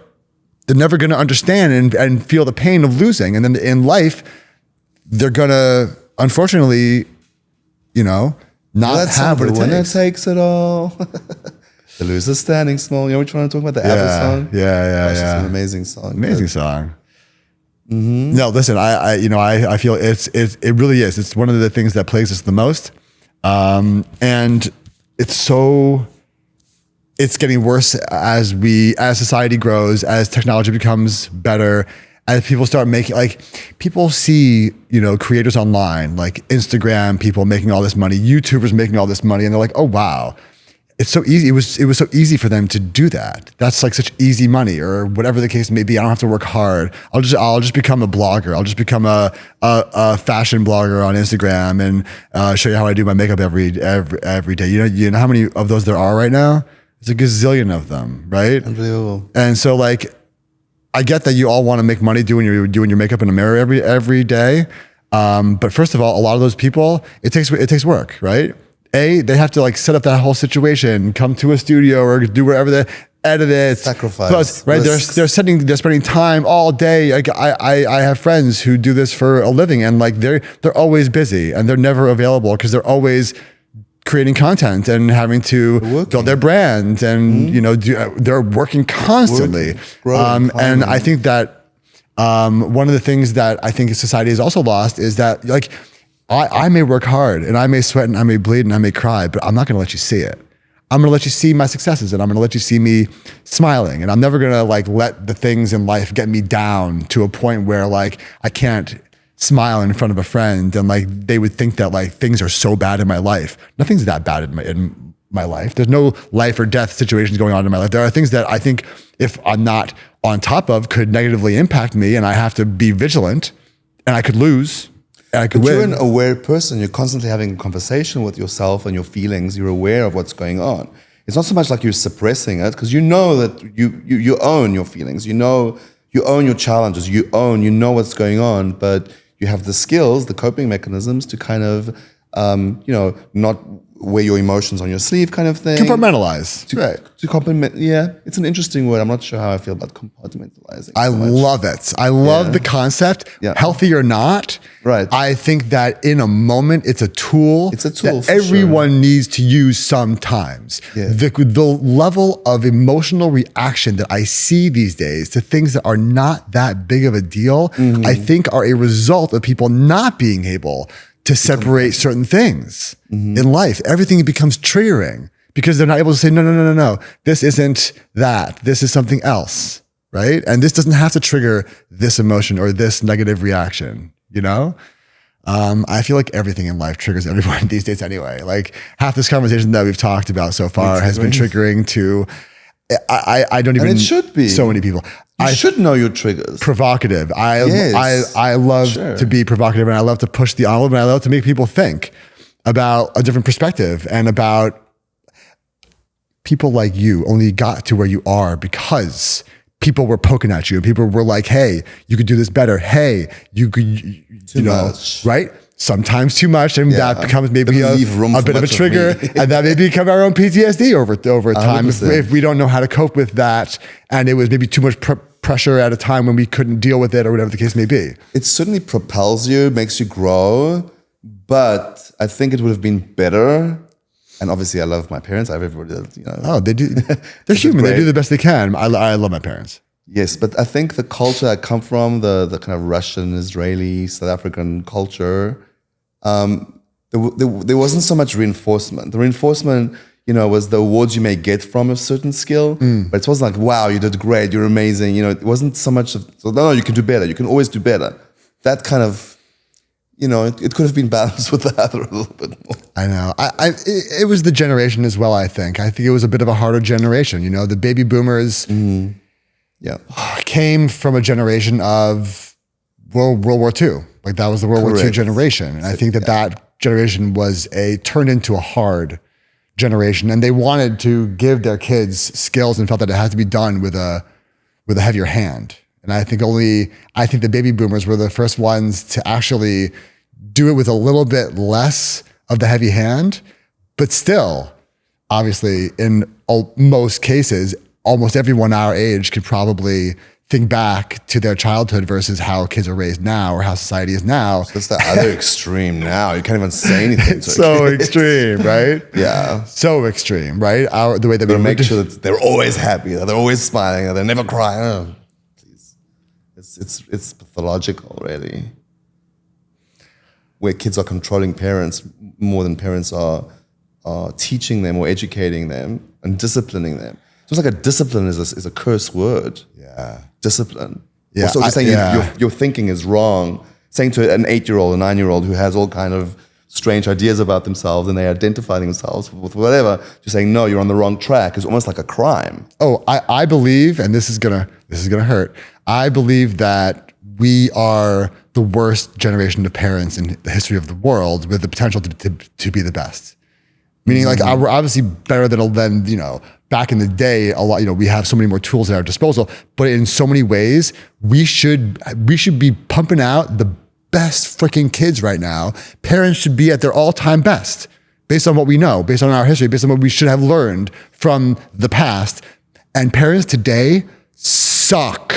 never going to understand and feel the pain of losing. And then in life, they're going to, unfortunately, not have what it takes. The winner takes it all. The loser standing small. You know which one I'm talking about? The ABBA song? Yeah. It's an amazing song. Amazing song. Mm-hmm. No, listen, I feel it really is. It's one of the things that plagues us the most. And it's getting worse as society grows, as technology becomes better, as people start making, like people see, creators online, like Instagram people making all this money, YouTubers making all this money. And they're like, oh, wow. It's so easy. It was so easy for them to do that. That's like such easy money, or whatever the case may be. I don't have to work hard. I'll just become a blogger. I'll just become a fashion blogger on Instagram and show you how I do my makeup every day. You know how many of those there are right now? There's a gazillion of them, right? Unbelievable. And so like, I get that you all want to make money doing your makeup in a mirror every day. But first of all, a lot of those people, it takes work, right? They have to like set up that whole situation, come to a studio or do whatever they edit it. Sacrifice. Plus, right? They're spending time all day. Like I have friends who do this for a living, and like they're always busy and they're never available because they're always creating content and having to build their brand, and they're working constantly. And I think that one of the things that I think society has also lost is that like I may work hard and I may sweat and I may bleed and I may cry, but I'm not going to let you see it. I'm going to let you see my successes, and I'm going to let you see me smiling, and I'm never going to like let the things in life get me down to a point where like I can't smile in front of a friend and like they would think that like things are so bad in my life. Nothing's that bad in my life. There's no life or death situations going on in my life. There are things that I think if I'm not on top of could negatively impact me, and I have to be vigilant, and I could lose and I could win. You're an aware person. You're constantly having a conversation with yourself and your feelings. You're aware of what's going on. It's not so much like you're suppressing it, because you know that you own your feelings. You know you own your challenges. You know what's going on, but you have the skills, the coping mechanisms to kind of, not wear your emotions on your sleeve kind of thing. Compartmentalize. To compliment. Yeah, it's an interesting word. I'm not sure how I feel about compartmentalizing. I love it. I love the concept. Yeah. Healthy or not. Right. I think that in a moment, it's a tool. It's a tool that everyone needs to use sometimes. Yeah. The level of emotional reaction that I see these days to things that are not that big of a deal, I think are a result of people not being able to separate certain things in life. Everything becomes triggering because they're not able to say, no, this isn't that. This is something else, right? And this doesn't have to trigger this emotion or this negative reaction, I feel like everything in life triggers everyone these days anyway. Like half this conversation that we've talked about so far has been triggering to, I don't even, and it should be. So many people. I should know your triggers. Provocative. I love to be provocative, and I love to push the envelope, and I love to make people think about a different perspective and about people like you only got to where you are because people were poking at you. People were like, hey, you could do this better. Hey, you could, too much. Right? Sometimes too much, and that becomes maybe a bit of a trigger, and that may become our own PTSD over time if we don't know how to cope with that, and it was maybe too much pressure at a time when we couldn't deal with it, or whatever the case may be. It certainly propels you, makes you grow, but I think it would have been better. And obviously, I love my parents. I have everybody that, Oh, they do. They're human. They do the best they can. I love my parents. Yes, but I think the culture I come from, the kind of Russian, Israeli, South African culture, there wasn't so much reinforcement. The reinforcement, was the awards you may get from a certain skill, but it wasn't like, wow, you did great, you're amazing. It wasn't so much of, no, you can do better. You can always do better. That kind of, it could have been balanced with that a little bit more. I know. It was the generation as well, I think. I think it was a bit of a harder generation. The baby boomers came from a generation of World War II. Like that was the World War II generation. And I think that generation was turned into a hard generation, and they wanted to give their kids skills and felt that it had to be done with a heavier hand. And I think the baby boomers were the first ones to actually do it with a little bit less of the heavy hand, but still, obviously, in most cases, almost everyone our age could probably think back to their childhood versus how kids are raised now or how society is now. That's the other extreme now. You can't even say anything. It's so extreme, right? Yeah. So extreme, right? The way that we make sure that they're always happy, that they're always smiling, that they never cry. Oh, please. It's pathological, really. Where kids are controlling parents more than parents are teaching them or educating them and disciplining them. It's like a discipline is a curse word. Yeah. Discipline. Yeah. Also just saying your thinking is wrong. Saying to an 8-year-old, a 9-year-old who has all kind of strange ideas about themselves and they identify themselves with whatever, just saying, no, you're on the wrong track is almost like a crime. Oh, I believe, and this is gonna hurt. I believe that we are the worst generation of parents in the history of the world with the potential to be the best. Meaning, like, we're obviously better than back in the day. A lot, we have so many more tools at our disposal. But in so many ways, we should be pumping out the best freaking kids right now. Parents should be at their all-time best, based on what we know, based on our history, based on what we should have learned from the past. And parents today suck.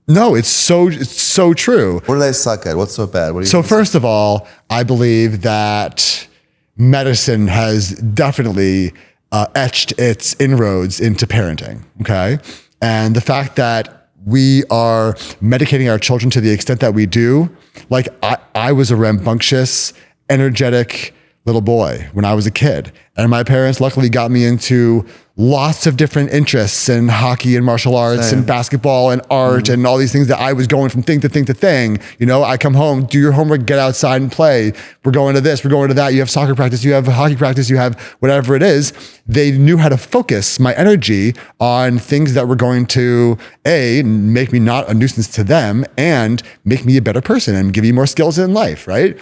No, it's so true. What do they suck at? What's so bad? So first of all, I believe that medicine has definitely etched its inroads into parenting, okay? And the fact that we are medicating our children to the extent that we do, like I was a rambunctious, energetic little boy when I was a kid. And my parents luckily got me into lots of different interests in hockey and martial arts and basketball and art and all these things that I was going from thing to thing to thing. I come home, do your homework, get outside and play. We're going to this, we're going to that. You have soccer practice, you have hockey practice, you have whatever it is. They knew how to focus my energy on things that were going to make me not a nuisance to them and make me a better person and give you more skills in life, right?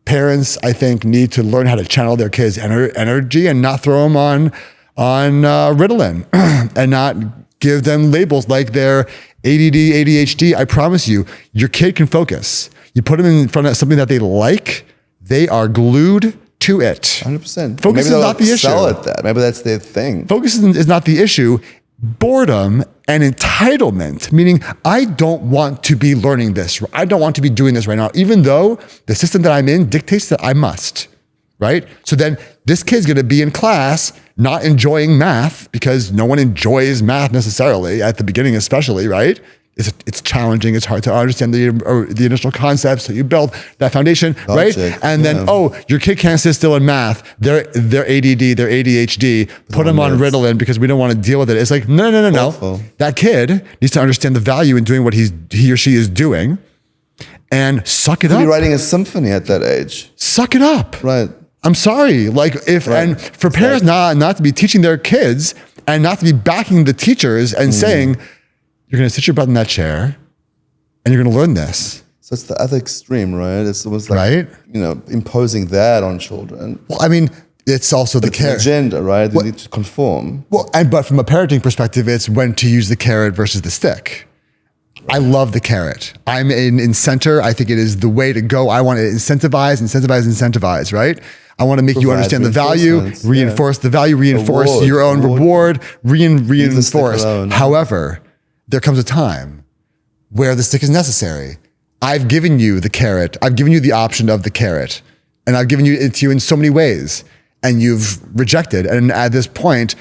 Parents, I think, need to learn how to channel their kids' energy and not throw them on Ritalin and not give them labels like they're ADD, ADHD. I promise you, your kid can focus. You put them in front of something that they like, they are glued to it. 100%. Focus is not the issue. Excel at that. Maybe that's their thing. Focus is not the issue. Boredom and entitlement, meaning I don't want to be learning this. I don't want to be doing this right now, even though the system that I'm in dictates that I must, right? So then this kid's gonna be in class not enjoying math because no one enjoys math necessarily at the beginning especially, right? It's challenging, it's hard to understand the initial concepts, so you build that foundation, right? And then, your kid can't sit still in math. They're ADD, they're ADHD. Put them on Ritalin because we don't want to deal with it. It's like, no. That kid needs to understand the value in doing what he or she is doing and suck it up. Be writing a symphony at that age. Suck it up. Right. I'm sorry. And for parents not to be teaching their kids and not to be backing the teachers and saying, you're going to sit your butt in that chair and you're going to learn this. So it's the other extreme, right? It's almost like, imposing that on children. Well, I mean, it's also the carrot. Agenda, right? They need to conform. Well, but from a parenting perspective, it's when to use the carrot versus the stick. I love the carrot. I'm in center. I think it is the way to go. I want to incentivize, right? I want to make you understand the value, reinforce the value, reinforce your own reward, reinforce. However, there comes a time where the stick is necessary. I've given you the carrot. I've given you the option of the carrot. And I've given it to you in so many ways. And you've rejected. And at this point,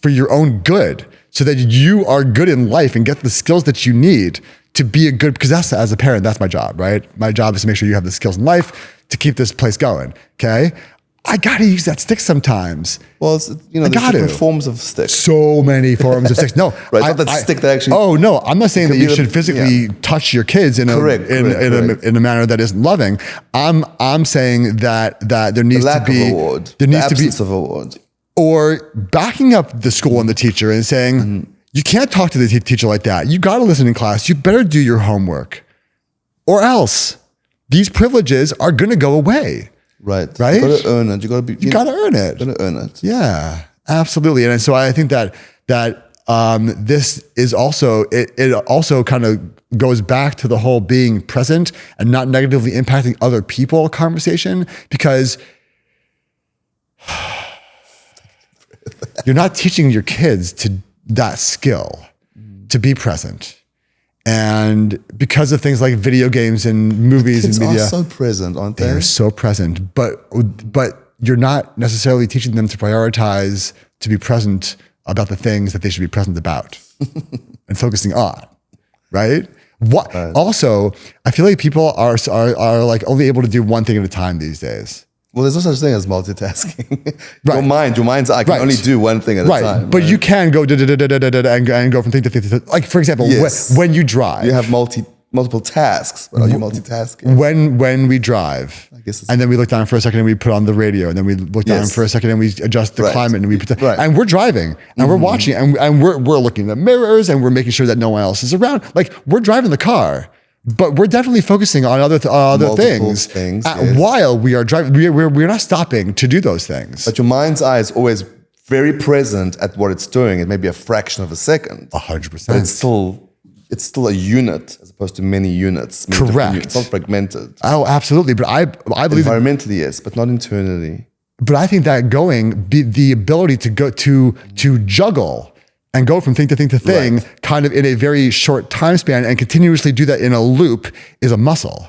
for your own good, so that you are good in life and get the skills that you need to be a good, because that's, as a parent, that's my job, right? My job is to make sure you have the skills in life to keep this place going, okay? I gotta use that stick sometimes. Well, there's different forms of sticks. So many forms of sticks. No, right? It's not that stick that actually. Oh no, I'm not saying that you should physically touch your kids in a manner that isn't loving. I'm saying that there needs to be the absence of reward, or backing up the school and the teacher and saying you can't talk to the teacher like that. You got to listen in class. You better do your homework, or else. these privileges are going to go away. Right. Right? You got to earn it. You got to earn it. You got to earn it. Yeah, absolutely. And so I think that this is also, it also kind of goes back to the whole being present and not negatively impacting other people conversation, because you're not teaching your kids that skill to be present. And because of things like video games and movies and media, are so present, aren't they? They're so present, but you're not necessarily teaching them to prioritize to be present about the things that they should be present about and focusing on, right? Also, I feel like people are like only able to do one thing at a time these days. Well, there's no such thing as multitasking. Your mind's eye can only do one thing at a time. But you can go and go from thing to thing to thing. Like, for example, when you drive. You have multiple tasks, but are you multitasking? When we drive, I guess and then we look down for a second and we put on the radio, and then we look down for a second and we adjust the climate, and we put and we're driving and we're watching and we're looking at the mirrors and we're making sure that no one else is around. Like, we're driving the car, but we're definitely focusing on other things while we are driving. We're not stopping to do those things. But your mind's eye is always very present at what it's doing. It may be a fraction of a second. 100%. But it's still a unit as opposed to many units. Correct. It's not fragmented. Oh, absolutely. But I believe environmentally, yes, but not internally. But I think that the ability to go to juggle and go from thing to thing to thing kind of in a very short time span and continuously do that in a loop is a muscle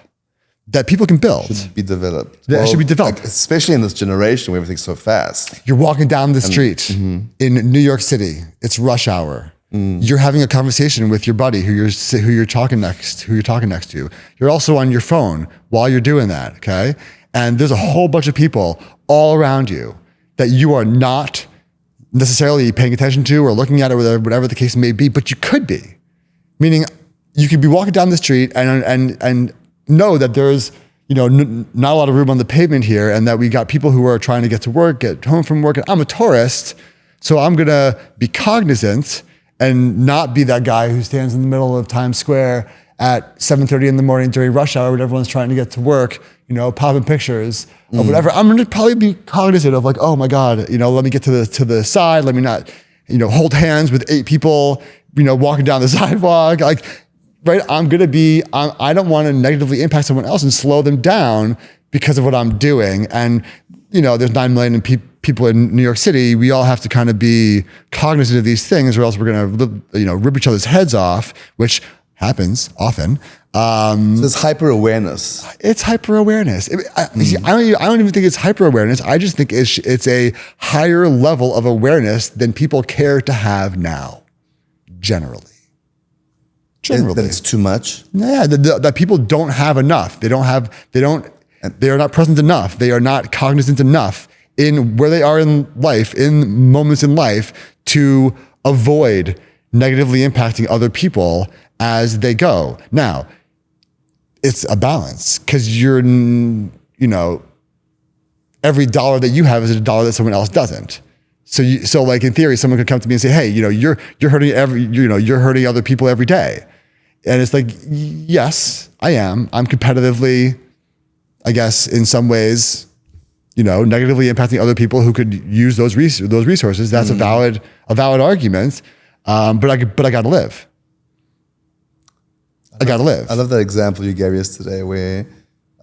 that people can build. Should be developed. Should be developed. Like, especially in this generation where everything's so fast. You're walking down the street in New York City. It's rush hour. You're having a conversation with your buddy who you're talking next to. You're also on your phone while you're doing that, okay? And there's a whole bunch of people all around you that you are not necessarily paying attention to or looking at, or whatever the case may be, but you could be. Meaning, you could be walking down the street and know that there's not a lot of room on the pavement here, and that we got people who are trying to get to work, get home from work, and I'm a tourist, so I'm gonna be cognizant and not be that guy who stands in the middle of Times Square at 7:30 in the morning during rush hour when everyone's trying to get to work, popping pictures of whatever. I'm gonna probably be cognizant of, like, oh my God, let me get to the side. Let me not, hold hands with 8 people, walking down the sidewalk. Like, right? I don't want to negatively impact someone else and slow them down because of what I'm doing. And, there's 9 million people in New York City. We all have to kind of be cognizant of these things, or else we're going to, rip each other's heads off, which happens often. So it's hyper awareness. It's hyper awareness. I don't even think it's hyper awareness. I just think it's a higher level of awareness than people care to have now, generally. That it's too much. Yeah, that people don't have enough. They are not present enough. They are not cognizant enough in where they are in life, in moments in life, to avoid negatively impacting other people as they go. Now, it's a balance, because every dollar that you have is a dollar that someone else doesn't. So like, in theory, someone could come to me and say, hey, you're hurting you're hurting other people every day. And it's like, yes, I am. I'm competitively, I guess, in some ways, negatively impacting other people who could use those resources. That's a valid argument. But I got to live. I got to live. I love that example you gave yesterday where,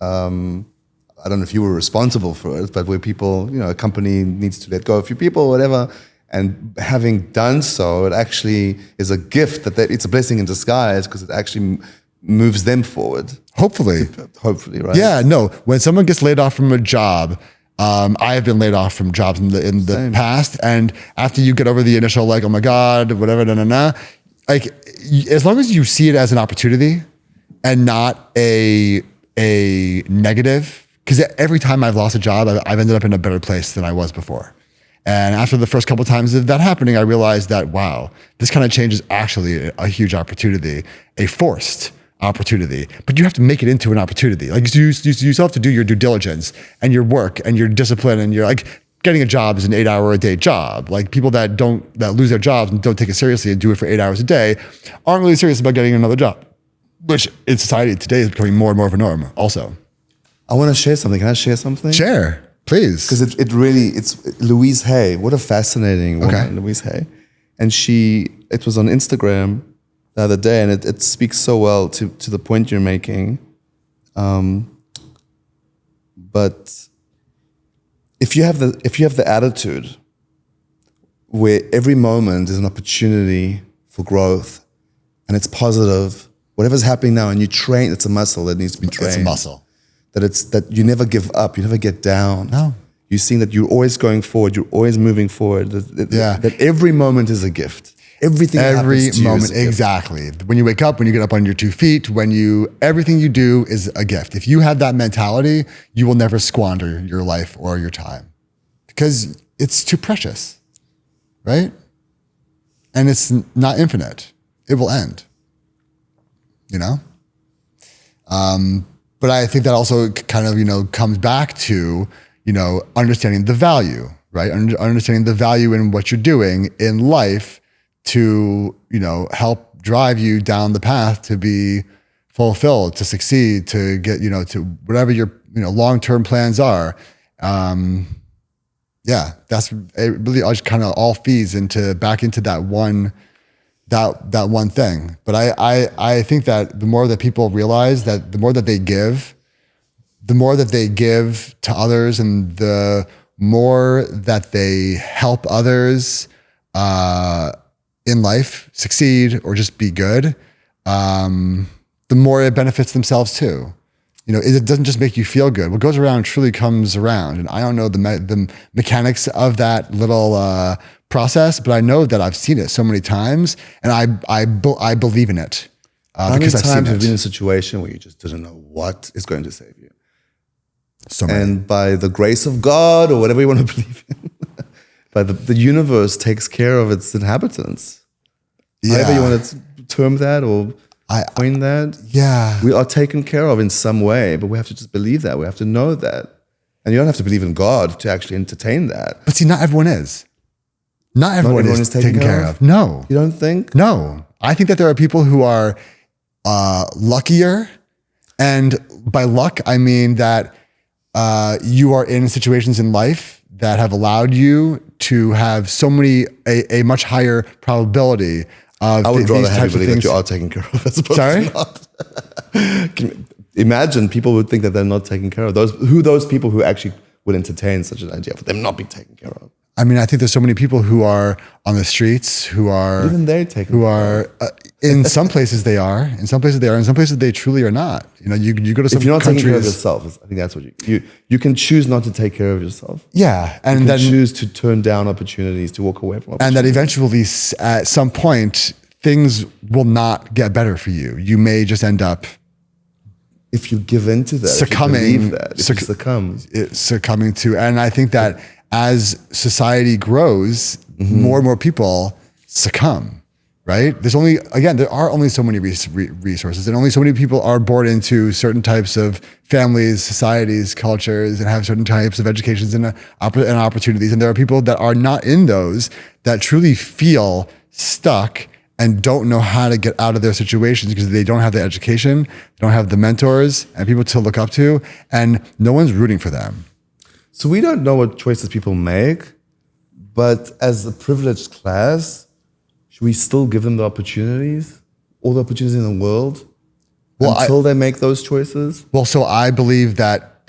I don't know if you were responsible for it, but where people, a company needs to let go of a few people or whatever. And having done so, it actually is a gift that it's a blessing in disguise, because it actually moves them forward. Hopefully, right? Yeah, no. When someone gets laid off from a job, I have been laid off from jobs in the past, and after you get over the initial, like, oh my God, whatever, like, as long as you see it as an opportunity and not a negative, because every time I've lost a job, I've ended up in a better place than I was before. And after the first couple of times of that happening, I realized that, wow, this kind of change is actually a huge opportunity, a forced opportunity, but you have to make it into an opportunity. Like, you still have to do your due diligence and your work and your discipline, and you're like, getting a job is an 8-hour-a-day job. Like, people that lose their jobs and don't take it seriously and do it for 8 hours a day aren't really serious about getting another job, which in society today is becoming more and more of a norm also. I want to share something. Can I share something? Share, please. Because it's Louise Hay. What a fascinating woman, Louise Hay. And it was on Instagram the other day, and it speaks so well to the point you're making. But if you have the attitude where every moment is an opportunity for growth, and it's positive, whatever's happening now, and you train, it's a muscle that needs to be trained. It's a muscle. That you never give up, you never get down. No. You're seeing that you're always going forward, you're always moving forward. That every moment is a gift. Everything every happens to moment, you is a exactly. When you wake up, when you get up on your 2 feet, everything you do is a gift. If you have that mentality, you will never squander your life or your time because it's too precious, right? And it's not infinite. It will end, you know? But I think that also kind of, comes back to, understanding the value, right? Understanding the value in what you're doing in life to, help drive you down the path to be fulfilled, to succeed, to get, to whatever your, long-term plans are. It really kind of all feeds back into that one thing. But I think that the more that people realize that the more that they give to others, and the more that they help others in life succeed or just be good, the more it benefits themselves too. It doesn't just make you feel good. What goes around truly comes around. And I don't know the mechanics of that little process, but I know that I've seen it so many times, and I believe in it. How many times have you been in a situation where you just didn't know what is going to save you? So many. And by the grace of God, or whatever you want to believe in, by the universe takes care of its inhabitants. Yeah. However you want to term that or coin that. Yeah. We are taken care of in some way, but we have to just believe that. We have to know that. And you don't have to believe in God to actually entertain that. But see, not everyone is. Not everyone is taken care of. No. You don't think? No. I think that there are people who are luckier. And by luck, I mean that you are in situations in life that have allowed you to have a much higher probability of I would rather have you believe things. that you are taken care of as opposed Sorry? to not. Imagine people would think that they're not taken care of. Those people who actually would entertain such an idea for them not being taken care of. I mean, I think there's so many people who are on the streets who are even they're taken who care are in some places they are, in some places they are, in some places they truly are not. You go to some if you're not countries, taking care of yourself, I think that's what you can choose not to take care of yourself. Yeah, and You then can choose to turn down opportunities, to walk away from opportunities. and that eventually at some point things will not get better for you. You may just end up if you give in to that, succumbing, if you believe that, if you succumbing to. And I think that as society grows, more and more people succumb. Right? There are only so many resources, and only so many people are born into certain types of families, societies, cultures, and have certain types of educations and opportunities. And there are people that are not in those, that truly feel stuck and don't know how to get out of their situations because they don't have the education, they don't have the mentors and people to look up to, and no one's rooting for them. So we don't know what choices people make, but as a privileged class, should we still give them the opportunities, all the opportunities in the world, until they make those choices? Well, so I believe that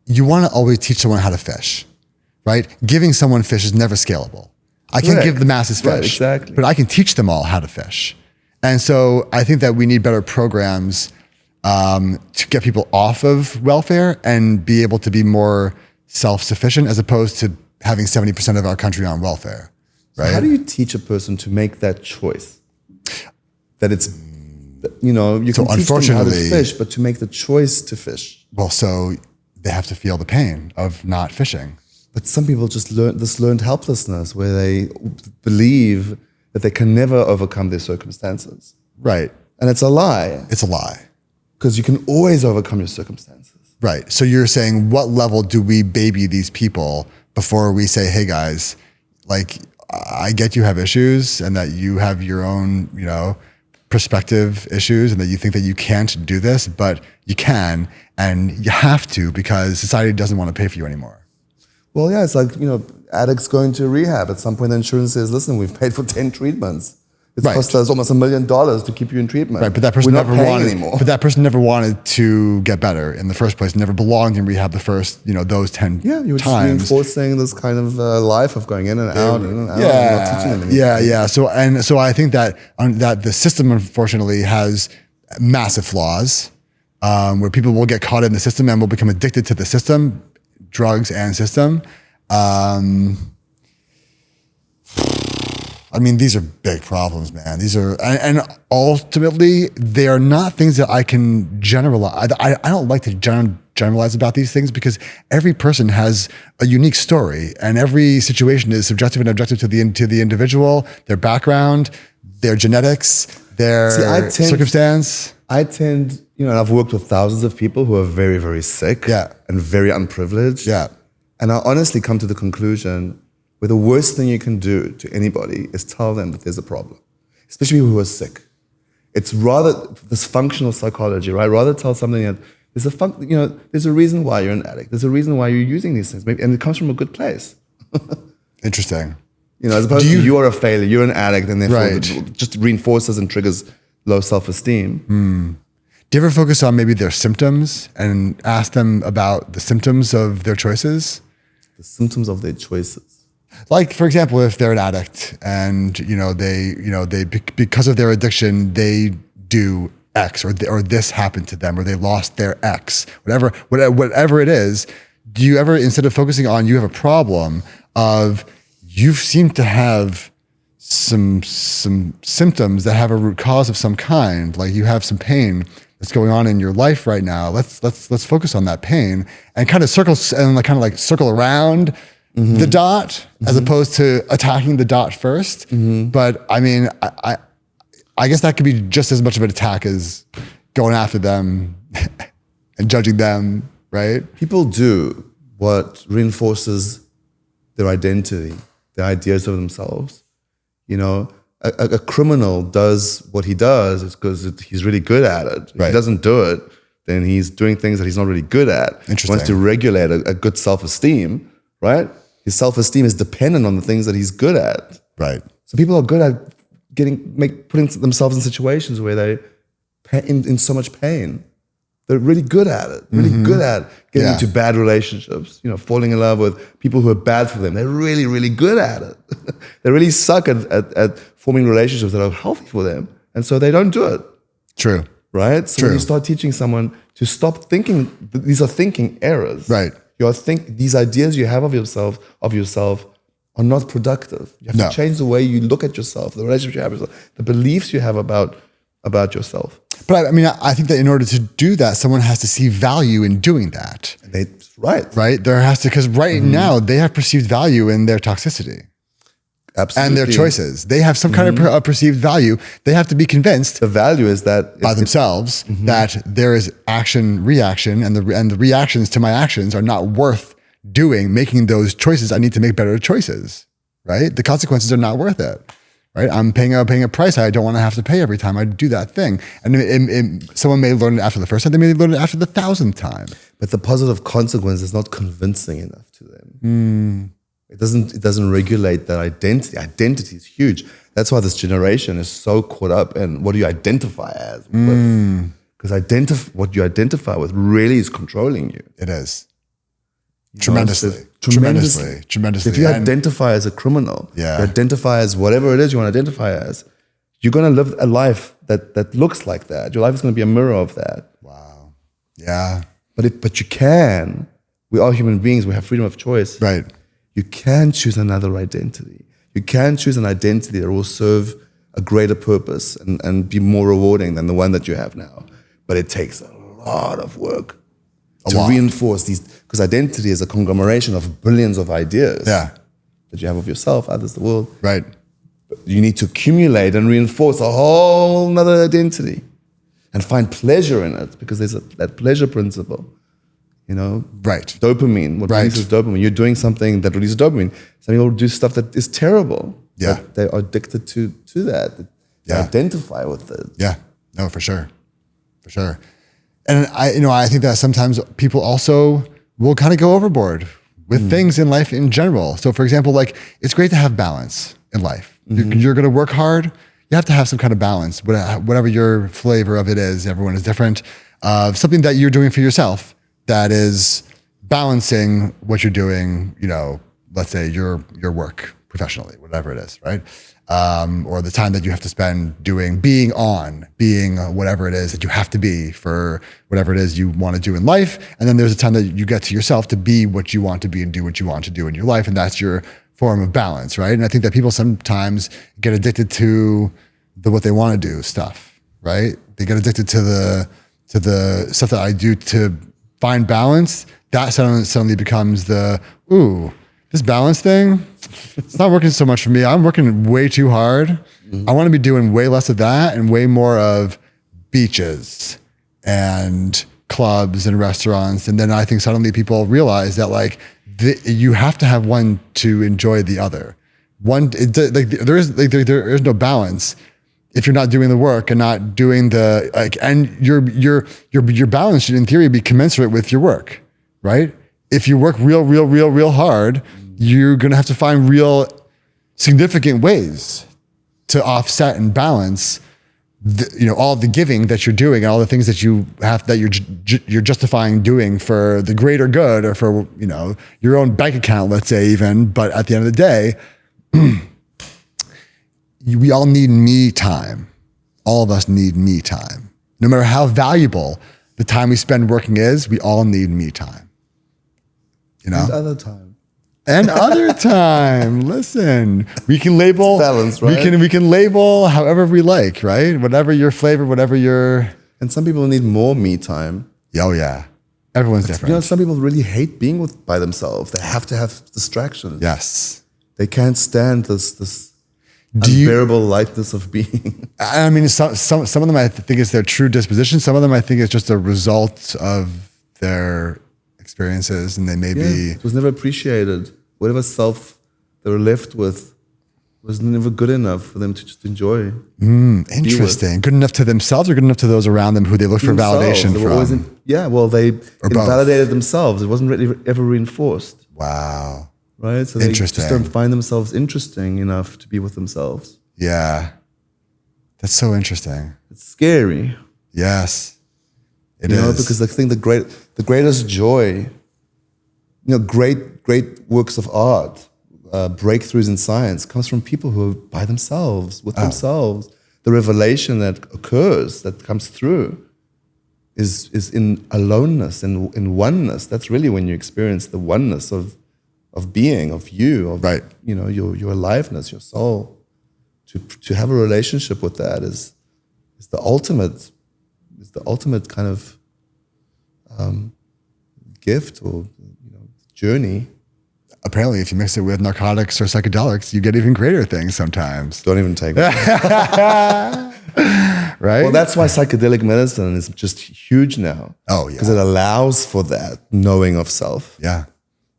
you want to always teach someone how to fish, right? Giving someone fish is never scalable. I can't give the masses fish, right, exactly. but I can teach them all how to fish. And so I think that we need better programs to get people off of welfare and be able to be more self-sufficient, as opposed to having 70% of our country on welfare. Right? So how do you teach a person to make that choice? That it's, you can teach them how to fish, but to make the choice to fish. Well, so they have to feel the pain of not fishing. But some people just learn this learned helplessness where they believe that they can never overcome their circumstances. Right. And it's a lie. It's a lie. Because you can always overcome your circumstances. Right. So you're saying, what level do we baby these people before we say, hey guys, like, I get you have issues and that you have your own, perspective issues and that you think that you can't do this, but you can, and you have to because society doesn't want to pay for you anymore. Well, yeah, it's like, addicts going to rehab. At some point, the insurance says, listen, we've paid for 10 treatments. It's Right. cost us almost $1 million to keep you in treatment. Right, but that person We're not never paying wanted anymore. But that person never wanted to get better in the first place. Never belonged in rehab the first, those 10 Yeah, you were just times. reinforcing this kind of life of going in and out, in and out, and not teaching them anything. Yeah. So I think that that the system unfortunately has massive flaws, where people will get caught in the system and will become addicted to the system, drugs and system. I mean, these are big problems, man. These are, and ultimately, they are not things that I can generalize. I don't like to generalize about these things because every person has a unique story, and every situation is subjective and objective to the individual, their background, their genetics, their circumstance. I tend, and I've worked with thousands of people who are very, very sick and very unprivileged. Yeah. And I honestly come to the conclusion where the worst thing you can do to anybody is tell them that there's a problem, especially people who are sick. It's rather this functional psychology, right? Rather tell something that there's a reason why you're an addict. There's a reason why you're using these things, and it comes from a good place. Interesting. As opposed to you are a failure, you're an addict, and therefore it just reinforces and triggers low self-esteem. Do you ever focus on maybe their symptoms and ask them about the symptoms of their choices? The symptoms of their choices. Like, for example, if they're an addict and, they because of their addiction, they do X or this happened to them or they lost their X, whatever it is. Do you ever, instead of focusing on you have a problem of you seem to have some symptoms that have a root cause of some kind, like you have some pain that's going on in your life right now. Let's focus on that pain and kind of circle around the dot as opposed to attacking the dot first. But I mean, I guess that could be just as much of an attack as going after them and judging them, right? People do what reinforces their identity, their ideas of themselves. A criminal does what he does is because he's really good at it. If he doesn't do it, then he's doing things that he's not really good at. Interesting. He wants to regulate a good self-esteem, right? His self-esteem is dependent on the things that he's good at. Right. So people are good at putting themselves in situations where they're in so much pain. They're really good at it, really good at getting into bad relationships, falling in love with people who are bad for them. They're really, really good at it. They really suck at forming relationships that are healthy for them. And so they don't do it. True. Right? So when you start teaching someone to stop thinking, these are thinking errors. Right. These ideas you have of yourself are not productive. You have to change the way you look at yourself, the relationship you have with yourself, the beliefs you have about yourself. But I mean, I think that in order to do that, someone has to see value in doing that. Right. There has to, because now they have perceived value in their toxicity. Absolutely. And their choices. They have some kind of perceived value. They have to be convinced. The value is that by themselves that there is action, reaction, and the reactions to my actions are not worth making those choices. I need to make better choices, right? The consequences are not worth it, right? I'm paying a price I don't want to have to pay every time I do that thing. And someone may learn it after the first time, they may learn it after the 1,000th time. But the positive consequence is not convincing enough to them. It doesn't regulate that identity. Identity is huge. That's why this generation is so caught up in what do you identify as with. Because what you identify with really is controlling you. It is. Tremendously. If you identify as a criminal, you identify as whatever it is you want to identify as, you're going to live a life that looks like that. Your life is going to be a mirror of that. Wow. Yeah. But you can. We are human beings. We have freedom of choice. Right. You can choose another identity. You can choose an identity that will serve a greater purpose and be more rewarding than the one that you have now. But it takes a lot of work to reinforce these, because identity is a conglomeration of billions of ideas that you have of yourself, others, the world. Right. But you need to accumulate and reinforce a whole nother identity and find pleasure in it, because there's that pleasure principle. Right. Dopamine. What releases dopamine? You're doing something that releases dopamine. Some people do stuff that is terrible. Yeah. But they are addicted to that. Yeah. identify with it. Yeah, no, for sure. For sure. And I think that sometimes people also will kind of go overboard with things in life in general. So for example, like it's great to have balance in life. You're going to work hard. You have to have some kind of balance, whatever your flavor of it is. Everyone is different. Something that you're doing for yourself that is balancing what you're doing, let's say your work professionally, whatever it is, right? Or the time that you have to spend being whatever it is that you have to be for whatever it is you want to do in life. And then there's a time that you get to yourself to be what you want to be and do what you want to do in your life. And that's your form of balance, right? And I think that people sometimes get addicted to what they want to do stuff, right? They get addicted to the stuff that I do to find balance. That suddenly becomes this balance thing, it's not working so much for me. I'm working way too hard. I want to be doing way less of that and way more of beaches and clubs and restaurants. And then I think suddenly people realize that you have to have one to enjoy the other. There is no balance if you're not doing the work and not doing and your balance should in theory be commensurate with your work, right? If you work real hard, you're going to have to find real significant ways to offset and balance all the giving that you're doing and all the things that you're justifying doing for the greater good or for, your own bank account, let's say even. But at the end of the day, we all need me time. All of us need me time. No matter how valuable the time we spend working is, we all need me time. And other time. And other time. Listen, we can label balance, right? We can label however we like, right? Whatever your flavor, whatever your. And some people need more me time. Oh yeah, everyone's different. Some people really hate being by themselves. They have to have distractions. Yes, they can't stand this unbearable lightness of being. I mean, some of them I think is their true disposition. Some of them I think is just a result of their experiences, and they may be. It was never appreciated. Whatever self they were left with was never good enough for them to just enjoy. Interesting. Good enough to themselves or good enough to those around them who they look for validation from? They invalidated themselves. It wasn't really ever reinforced. Wow. Right? So they just don't find themselves interesting enough to be with themselves. Yeah. That's so interesting. It's scary. Yes. It is. Because I think the greatest joy, great works of art, breakthroughs in science comes from people who are by themselves, with themselves. The revelation that occurs, that comes through, is in aloneness, in oneness. That's really when you experience the oneness of being, of you, of your aliveness, your soul. To have a relationship with that is the ultimate. It's the ultimate kind of gift or journey. Apparently, if you mix it with narcotics or psychedelics, you get even greater things sometimes. Don't even take it. Right? Well, that's why psychedelic medicine is just huge now. Oh, yeah. Because it allows for that knowing of self. Yeah.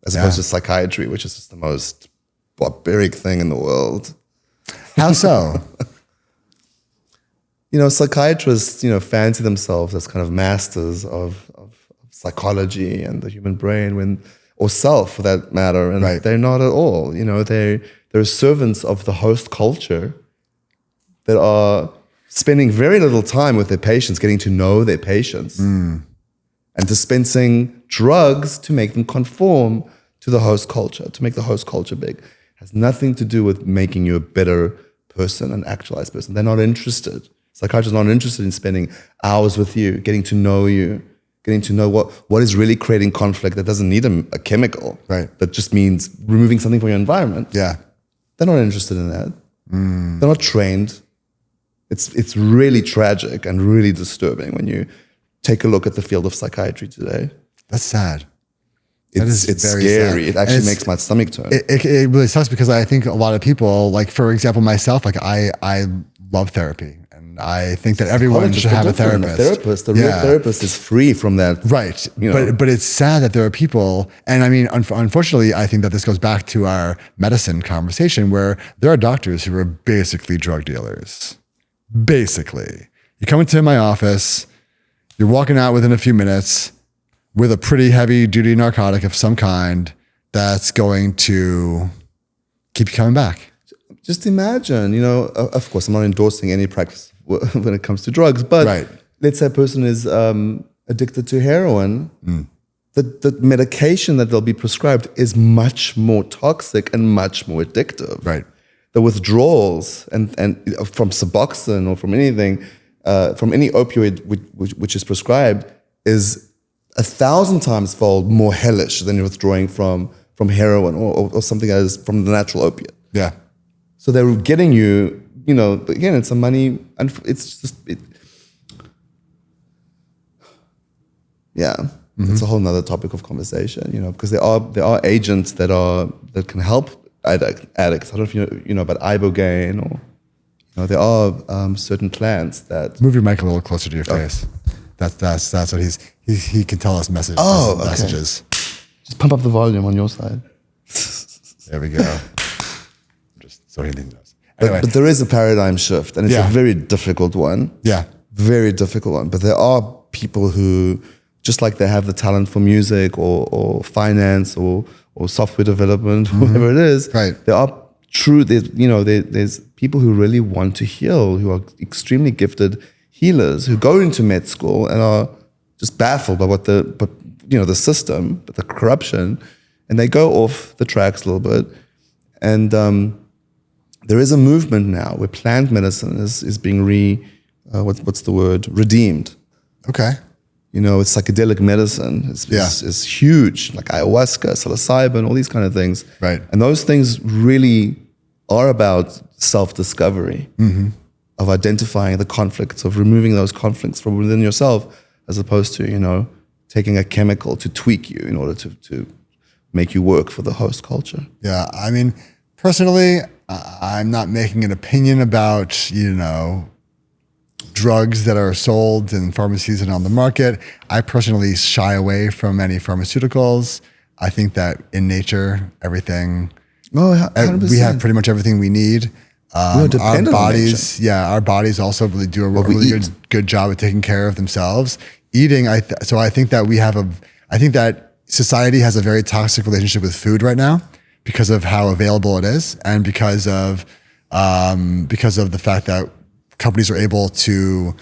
As opposed to psychiatry, which is just the most barbaric thing in the world. How so? Psychiatrists, fancy themselves as kind of masters of psychology and the human brain, or self for that matter, and they're not at all. They're servants of the host culture that are spending very little time with their patients, getting to know their patients, and dispensing drugs to make them conform to the host culture, to make the host culture big. It has nothing to do with making you a better person, an actualized person. They're not interested. Psychiatrists are not interested in spending hours with you, getting to know you, getting to know what is really creating conflict that doesn't need a chemical, that just means removing something from your environment. Yeah. They're not interested in that. They're not trained. It's really tragic and really disturbing when you take a look at the field of psychiatry today. That's sad. It's scary. Sad. It actually makes my stomach turn. It really sucks because I think a lot of people, like for example, myself, like I love therapy. I think that everyone should have a therapist. The real therapist is free from that. Right. But it's sad that there are people, and I mean, unfortunately, I think that this goes back to our medicine conversation where there are doctors who are basically drug dealers, basically. You come into my office, you're walking out within a few minutes with a pretty heavy duty narcotic of some kind that's going to keep you coming back. Just imagine, you know, of course, I'm not endorsing any practice when it comes to drugs, but Right. let's say a person is addicted to heroin, the medication that they'll be prescribed is much more toxic and much more addictive. Right. The withdrawals and from Suboxone or from anything, from any opioid which is prescribed is 1,000 times fold more hellish than you're withdrawing from heroin or something as from the natural opiate. Yeah. So they're getting you, you know, but again, it's a money, and it's just, it's a whole nother topic of conversation, you know, because there are agents that can help addicts. I don't know if you know about ibogaine, or you know, there are certain plants that Move your mic a little closer to your face. That's what he can tell us messages. Okay. Messages. Just pump up the volume on your side. There we go. Just so he knows. Anyway. But there is a paradigm shift, and it's a very difficult one. Yeah. Very difficult one. But there are people who, just like they have the talent for music or finance or software development, whatever it is, Right. there are there's people who really want to heal, who are extremely gifted healers, who go into med school and are just baffled by the system, but the corruption, and they go off the tracks a little bit. And there is a movement now where plant medicine is being redeemed. Okay. You know, it's psychedelic medicine. It's huge, like ayahuasca, psilocybin, all these kind of things. Right. And those things really are about self-discovery, of identifying the conflicts, of removing those conflicts from within yourself, as opposed to, you know, taking a chemical to tweak you in order to make you work for the host culture. Yeah. I mean, personally, I'm not making an opinion about, you know, drugs that are sold in pharmacies and on the market. I personally shy away from any pharmaceuticals. I think that in nature, everything, we have pretty much everything we need. Our bodies, our bodies also really do a really good job of taking care of themselves. Eating, so I think that I think that society has a very toxic relationship with food right now because of how available it is, and because of the fact that companies are able to,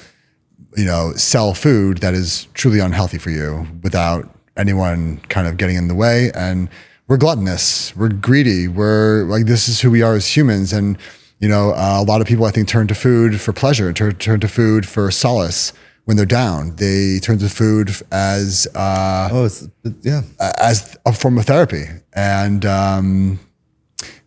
you know, sell food that is truly unhealthy for you without anyone kind of getting in the way. And we're gluttonous, we're greedy, we're like, this is who we are as humans. And, you know, a lot of people, I think, turn to food for pleasure, turn to food for solace when they're down. They turn to food as as a form of therapy, and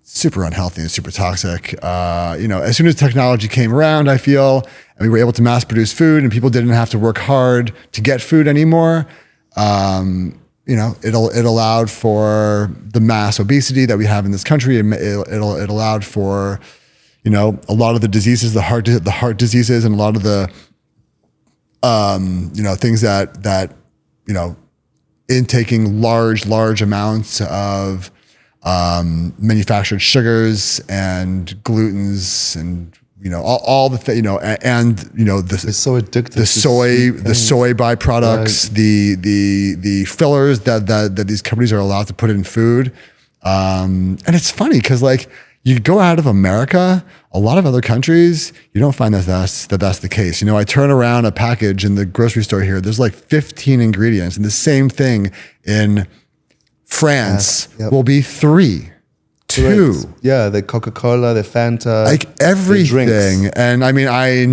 super unhealthy and super toxic. You know, as soon as technology came around, I feel, and we were able to mass produce food, and people didn't have to work hard to get food anymore. You know, it allowed for the mass obesity that we have in this country. It allowed for, you know, a lot of the diseases, the heart diseases, and a lot of the you know, things that you know, intaking large amounts of manufactured sugars and glutens, and you know, all the you know, and you know, it's so addictive. The soy byproducts, right. the fillers that these companies are allowed to put in food, and it's funny because, like, you go out of America, a lot of other countries, you don't find that that's the case. You know, I turn around a package in the grocery store here, there's like 15 ingredients, and the same thing in France will be 3, 2. Correct. Yeah, the Coca-Cola, the Fanta, like everything. And I mean, I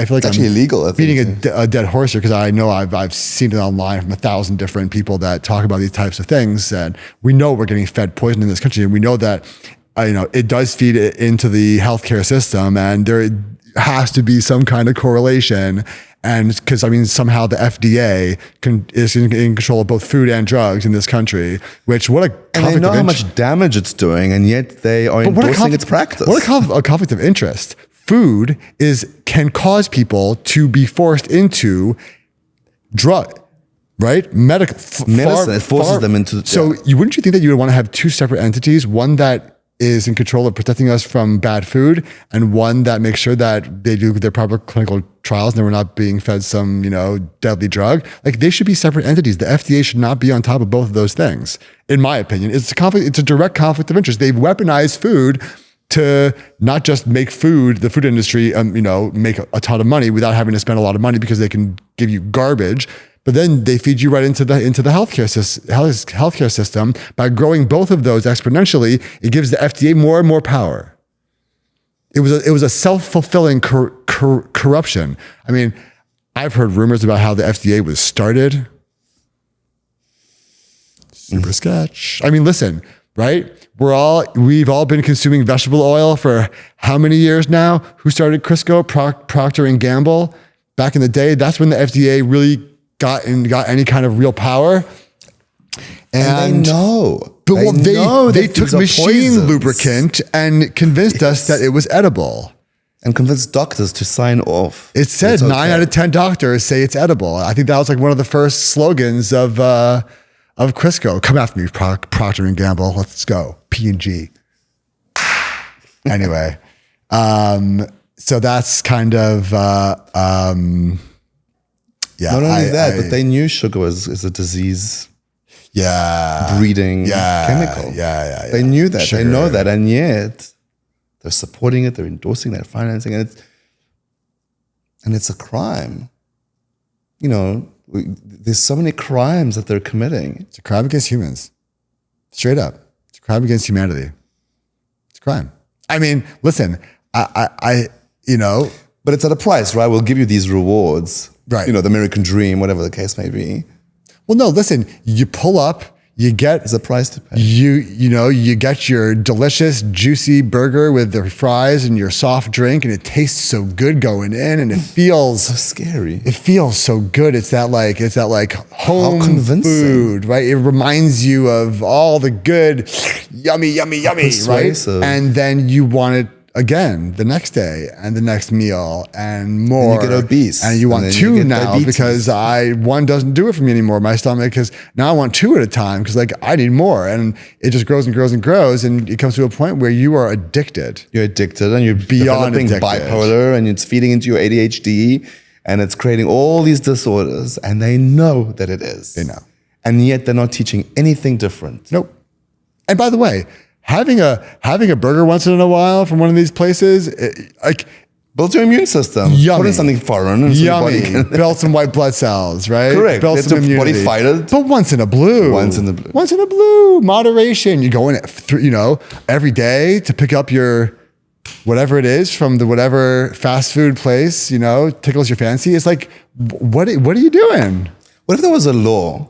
feel like it's actually illegal. I think, beating a dead horse here, because I know I've seen it online from 1,000 different people that talk about these types of things, and we know we're getting fed poison in this country, and we know that you know, it does feed it into the healthcare system, and there has to be some kind of correlation. And because, I mean, somehow the FDA is in control of both food and drugs in this country, which what a conflict and they know of how much damage it's doing, and yet they are endorsing its practice. What a conflict of interest. Food can cause people to be forced into drug, right? Medicine, it forces them into. So wouldn't you think that you would want to have 2 separate entities, one that is in control of protecting us from bad food, and one that makes sure that they do their proper clinical trials and we're not being fed some, deadly drug. Like, they should be separate entities. The FDA should not be on top of both of those things, in my opinion. It's a direct conflict of interest. They've weaponized food to not just make food, the food industry, make a ton of money without having to spend a lot of money because they can give you garbage. But then they feed you right into the healthcare system. By growing both of those exponentially, it gives the FDA more and more power. It was a self-fulfilling corruption. I mean, I've heard rumors about how the FDA was started. Super sketch. I mean, listen, right? We've all been consuming vegetable oil for how many years now? Who started Crisco? Procter and Gamble. Back in the day, that's when the FDA really got any kind of real power. And they know. But they that took these are machine poisons. lubricant and convinced us that it was edible. And convinced doctors to sign off. It said It's okay. 9 out of 10 doctors say it's edible. I think that was like one of the first slogans of Crisco. Come after me, Procter and Gamble. Let's go. P&G. Anyway, so that's kind of yeah. Not only that, but they knew sugar is a disease breeding chemical. Yeah. They knew that. Sugar. They know that. And yet they're supporting it, they're endorsing that, financing it. And it's a crime. There's so many crimes that they're committing. It's a crime against humans. Straight up. It's a crime against humanity. It's a crime. I mean, listen, but it's at a price, right? We'll give you these rewards. Right. The American dream, whatever the case may be. Well, no, listen, you pull up, you get There's a price to pay. you get your delicious, juicy burger with the fries and your soft drink, and it tastes so good going in, and it feels So scary. It feels so good. It's that home convincing. food, right? It reminds you of all the good, yummy, right? Persuasive. And then you want it again the next day and the next meal and more. And you get obese. And you want And then two you get now diabetes. because one doesn't do it for me anymore. My stomach, because now I want two at a time because I need more, and it just grows and grows and grows, and it comes to a point where you are addicted. You're addicted, and you're Beyond developing addicted. bipolar, and it's feeding into your ADHD, and it's creating all these disorders, and they know that it is. They know. And yet they're not teaching anything different. Nope. And by the way, having a burger once in a while from one of these places, Build your immune system. Yummy. Put in something foreign. And so your body yummy. can Build some white blood cells, right? Correct. Build Let some your body immunity. fight it. But once in a blue. Once in the blue. Once in a blue. Moderation. You go in every day to pick up your whatever it is from the whatever fast food place, tickles your fancy. It's like, what are you doing? What if there was a law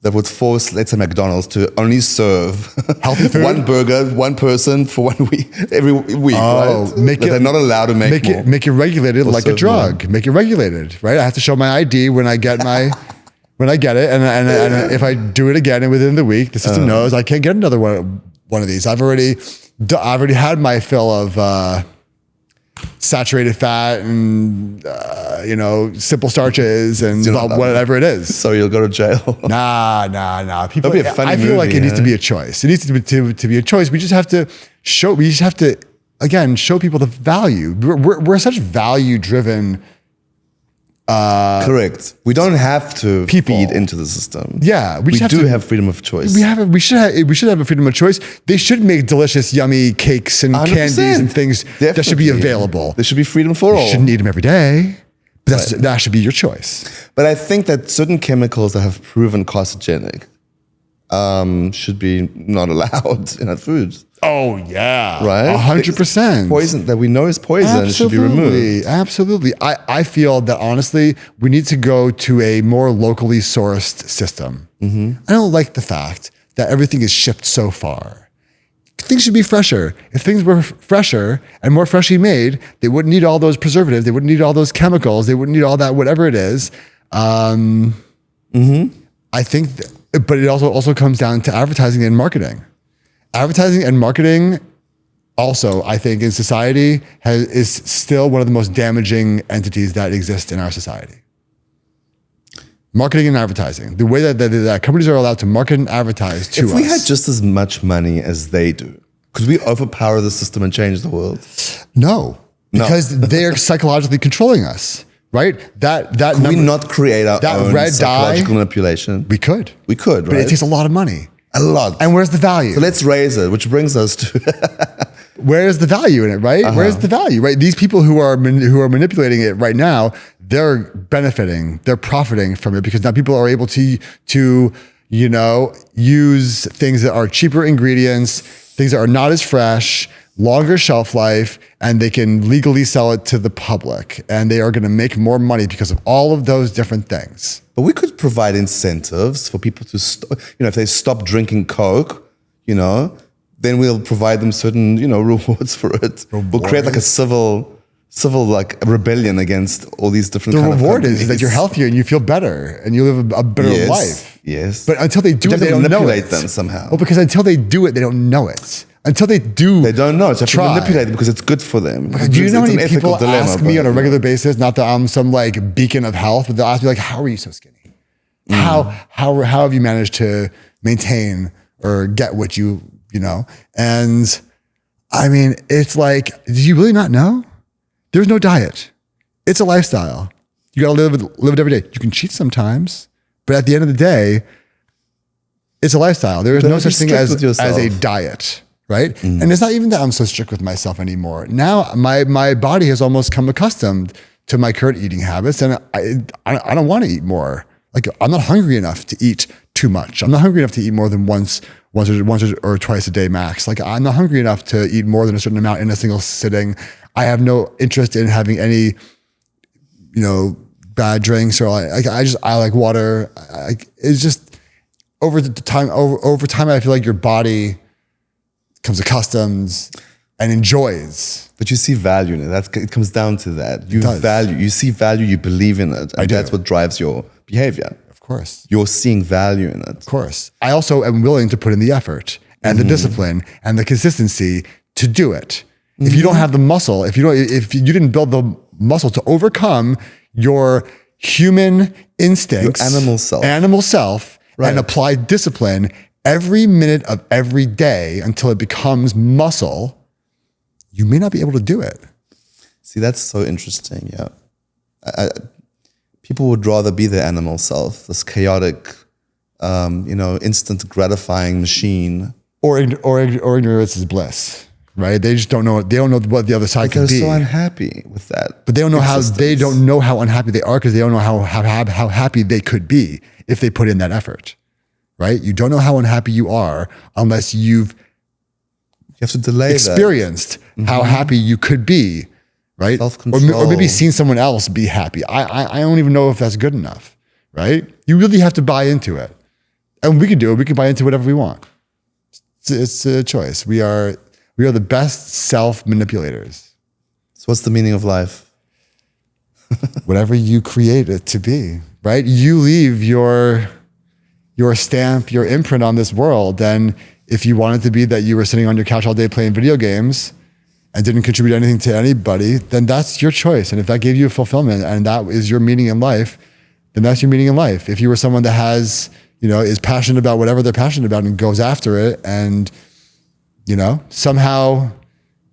that would force, let's say, McDonald's to only serve Healthy food? one burger, one person for 1 week, every week, right? Make That it, they're not allowed to make more. Make it regulated like a serve drug. Make it regulated, right? I have to show my ID when I get when I get it, and if I do it again and within the week, the system knows I can't get another one of these. I've already had my fill of saturated fat and simple starches and whatever it is. So you'll go to jail. Nah. People, That'd be a funny I feel like movie, it needs to huh? be a choice. It needs to be a choice. We just have to show. Again, show people the value. We're such value driven. Correct. We don't have to People. feed into the system. Yeah, we just do to- have freedom of choice. We should have a freedom of choice. They should make delicious, yummy cakes and 100%. candies and things that should be Definitely. available. There should be freedom for all. You shouldn't eat them every day. But that should be your choice. But I think that certain chemicals that have proven carcinogenic should be not allowed in our foods. Oh yeah, Right? 100%. Poison that we know is poison should be removed. Absolutely. I feel that honestly, we need to go to a more locally sourced system. I don't like the fact that everything is shipped so far. Things should be fresher. If things were fresher and more freshly made, they wouldn't need all those preservatives. They wouldn't need all those chemicals. They wouldn't need all that, whatever it is. I think, but it also comes down to advertising and marketing. Advertising and marketing also, I think, in society is still one of the most damaging entities that exist in our society. Marketing and advertising, the way that companies are allowed to market and advertise to us. If we had just as much money as they do, Could we overpower the system and change the world? No, because they're psychologically controlling us, right? That Could we not create our own red psychological dye, manipulation? We could, right? But it takes a lot of money. A lot. And where's the value? So let's raise it, which brings us to where's the value in it, right? Where's the value, right? These people who are manipulating it right now, they're benefiting, they're profiting from it because now people are able to use things that are cheaper ingredients, things that are not as fresh, longer shelf life, and they can legally sell it to the public. And they are going to make more money because of all of those different things. But we could provide incentives for people to, if they stop drinking Coke, then we'll provide them certain, rewards for it. We'll create like a civil like rebellion against all these different kind of reward companies. is that you're healthier and you feel better and you live a better life. Yes. But until they do it, they don't know manipulate it. them somehow. Well, because until they do it, they don't know it. Until they do, they don't know. So you have to manipulate it because it's good for them. Do you know how many people ask me on a regular basis, not that I'm some like beacon of health, but they'll ask me like, how are you so skinny? How have you managed to maintain or get what you know? And I mean, it's like, do you really not know? There's no diet. It's a lifestyle. You got to live it every day. You can cheat sometimes, but at the end of the day, it's a lifestyle. There is no such thing as a diet, right? And it's not even that I'm so strict with myself anymore. Now my body has almost come accustomed to my current eating habits, and I don't want to eat more. Like I'm not hungry enough to eat too much. I'm not hungry enough to eat more than once or twice a day max. Like I'm not hungry enough to eat more than a certain amount in a single sitting. I have no interest in having any, bad drinks or I like water. It's just over time. I feel like your body becomes accustomed and enjoys. But you see value in it. It comes down to that. You see value, you believe in it. And that's what drives your behavior. Of course. You're seeing value in it. Of course. I also am willing to put in the effort and the discipline and the consistency to do it. If you don't have the muscle, if you didn't build the muscle to overcome your human instincts, your animal self, right, and apply discipline every minute of every day until it becomes muscle, you may not be able to do it. See, that's so interesting. Yeah. People would rather be their animal self, this chaotic, instant gratifying machine. Or ignorance is bliss. Right? They just don't know. They don't know what the other side can be. They're so unhappy with that. But they don't know how. They don't know how unhappy they are because they don't know how happy they could be if they put in that effort. Right? You don't know how unhappy you are unless you have to delay experienced how happy you could be. Right? Or maybe seen someone else be happy. I don't even know if that's good enough. Right? You really have to buy into it, and we can do it. We can buy into whatever we want. It's a choice. We are the best self-manipulators. So what's the meaning of life? Whatever you create it to be, right? You leave your stamp, your imprint on this world. And if you wanted to be that you were sitting on your couch all day playing video games and didn't contribute anything to anybody, then that's your choice. And if that gave you fulfillment and that is your meaning in life, then that's your meaning in life. If you were someone that has, is passionate about whatever they're passionate about and goes after it and somehow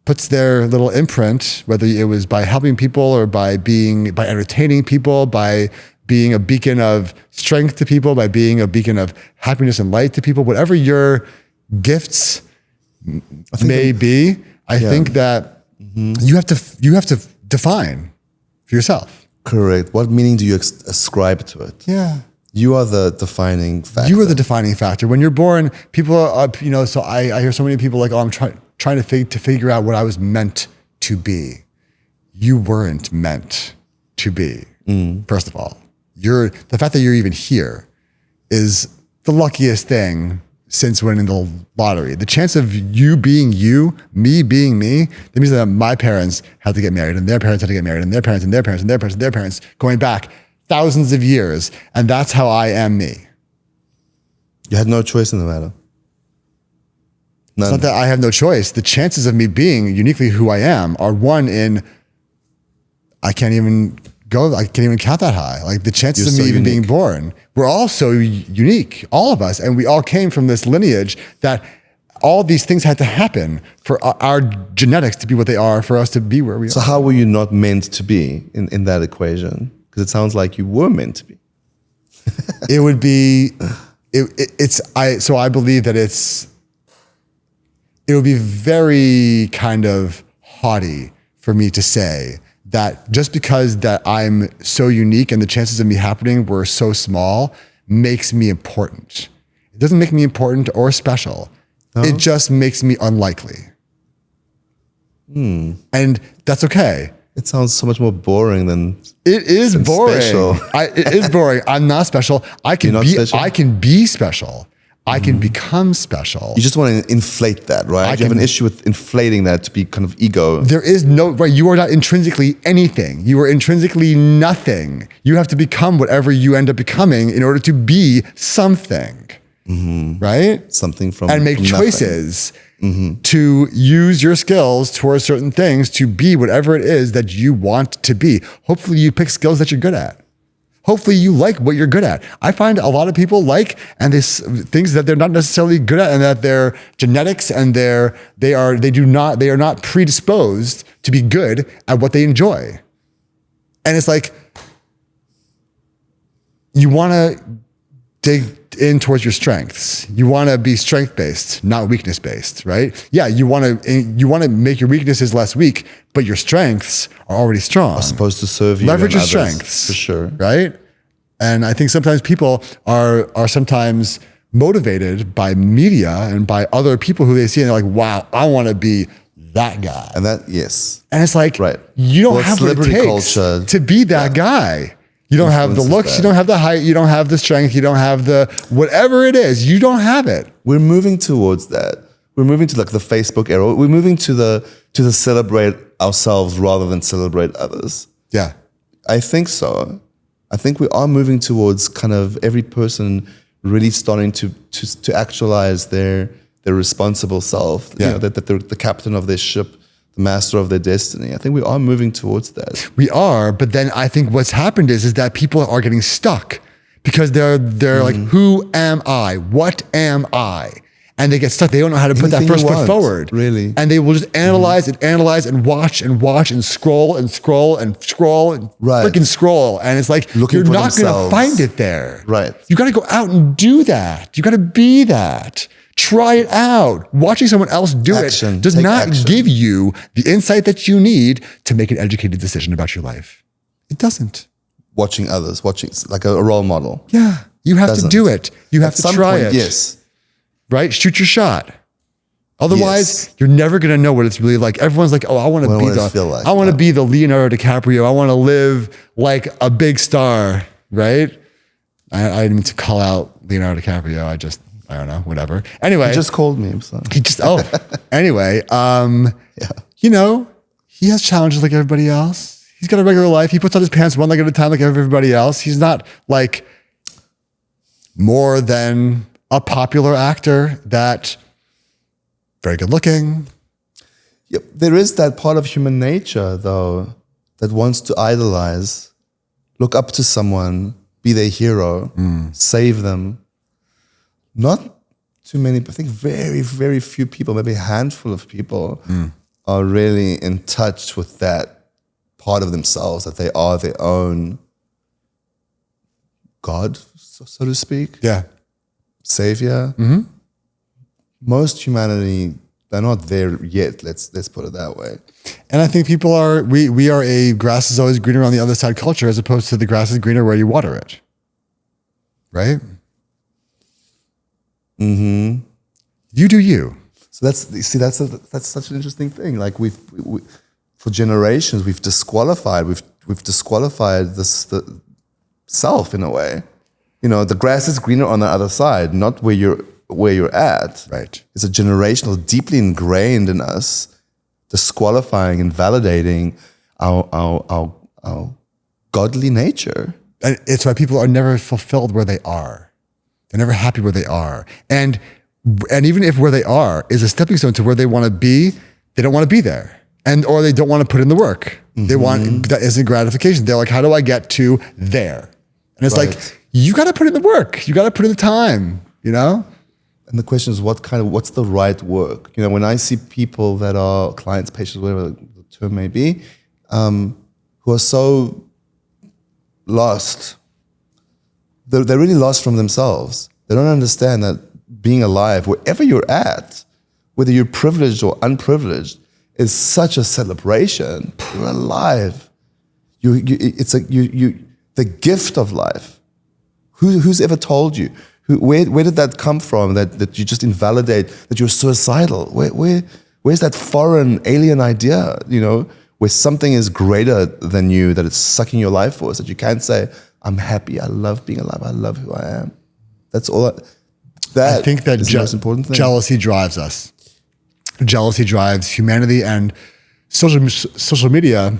puts their little imprint, whether it was by helping people or by entertaining people, by being a beacon of strength to people, by being a beacon of happiness and light to people, whatever your gifts may be, I think that you have to define for yourself. Correct. What meaning do you ascribe to it? Yeah. You are the defining factor. You are the defining factor. When you're born, people are, so I hear so many people like, oh, I'm trying to figure out what I was meant to be. You weren't meant to be, first of all. The fact that you're even here is the luckiest thing since winning the lottery. The chance of you being you, me being me, that means that my parents had to get married and their parents had to get married and their parents and their parents and their parents and their parents going back thousands of years, and that's how I am me. You had no choice in the matter. None. It's not that I have no choice. The chances of me being uniquely who I am are 1 in, I can't even count that high. Like the chances of me even being born, we're all so unique, all of us, and we all came from this lineage that all these things had to happen for our genetics to be what they are, for us to be where we are. So how were you not meant to be in that equation? Because it sounds like you were meant to be. It would be, so I believe that it would be very kind of haughty for me to say that just because that I'm so unique and the chances of me happening were so small makes me important. It doesn't make me important or special. No? It just makes me unlikely. And that's okay. It sounds so much more boring than it is boring. Special. It is boring. I'm not special. I can be special. I can become special. You just want to inflate that, right? You have an issue with inflating that to be kind of ego. There is no, right, you are not intrinsically anything. You are intrinsically nothing. You have to become whatever you end up becoming in order to be something, right? Something from and make choices to use your skills towards certain things to be whatever it is that you want to be. Hopefully you pick skills that you're good at. Hopefully you like what you're good at. I find a lot of people like things that they're not necessarily good at, and that their genetics and they are not predisposed to be good at what they enjoy. And it's like, you want to dig in towards your strengths. You want to be strength-based, not weakness-based, right? Yeah, you want to make your weaknesses less weak, but your strengths are already strong. Are supposed to serve you. Leverage your others, strengths, for sure, right? And I think sometimes people are sometimes motivated by media and by other people who they see, and they're like, "Wow, I want to be that guy." And that, yes, and it's like, right. You don't have what it takes to be that guy. You don't have the looks, you don't have the height, you don't have the strength, you don't have the whatever it is, you don't have it. We're moving towards that. We're moving to like the Facebook era. We're moving to the celebrate ourselves rather than celebrate others. Yeah. I think so. I think we are moving towards kind of every person really starting to actualize their responsible self. Yeah. You know, that they're the captain of their ship, the master of their destiny. I think we are moving towards that. We are, but then I think what's happened is that people are getting stuck because they're like, who am I? What am I? And they get stuck. They don't know how to put that first foot forward. Really. And they will just analyze and analyze and watch and scroll and scroll and scroll and freaking scroll. And it's like, you're not going to find it there. Right. You got to go out and do that. You got to be that. Try it out. Watching someone else do it does not give you the insight that you need to make an educated decision about your life. It doesn't. Watching others, like a role model. Yeah. You have to do it. You have to try it. Yes. Right? Shoot your shot. Otherwise, you're never going to know what it's really like. Everyone's like, oh, I want to be the Leonardo DiCaprio. I want to live like a big star, right? I didn't mean to call out Leonardo DiCaprio. I don't know, whatever. Anyway. He just called me. Anyway, you know, he has challenges like everybody else. He's got a regular life. He puts on his pants one leg at a time like everybody else. He's not like more than a popular actor that very good looking. Yep. There is that part of human nature, though, that wants to idolize, look up to someone, be their hero, save them. Not too many, I think very, very few people, maybe a handful of people are really in touch with that part of themselves, that they are their own God, so to speak. Yeah. Savior. Most humanity, they're not there yet. Let's put it that way. And I think people are, we are a grass is always greener on the other side culture, as opposed to the grass is greener where you water it. Right? You do you. So that's such an interesting thing. Like we for generations we've disqualified the self in a way. You know, the grass is greener on the other side, not where you're at. Right. It's a generational, deeply ingrained in us, disqualifying and validating our godly nature. And it's why people are never fulfilled where they are. They're never happy where they are. And even if where they are is a stepping stone to where they want to be, they don't want to be there. Or they don't want to put in the work. They want, that isn't gratification. They're like, how do I get to there? And it's like, you got to put in the work. You got to put in the time, you know? And the question is, what's the right work? You know, when I see people that are clients, patients, whatever the term may be, who are so lost, they're really lost from themselves. They don't understand that being alive, wherever you're at, whether you're privileged or unprivileged, is such a celebration. You're alive. It's like the gift of life. Who's ever told you? Where did that come from? That you just invalidate that you're suicidal? Where's that foreign alien idea? You know, where something is greater than you, that it's sucking your life force. That you can't say, "I'm happy. I love being alive. I love who I am." That's all. I think that is the most important thing. Jealousy drives us. Jealousy drives humanity, and social media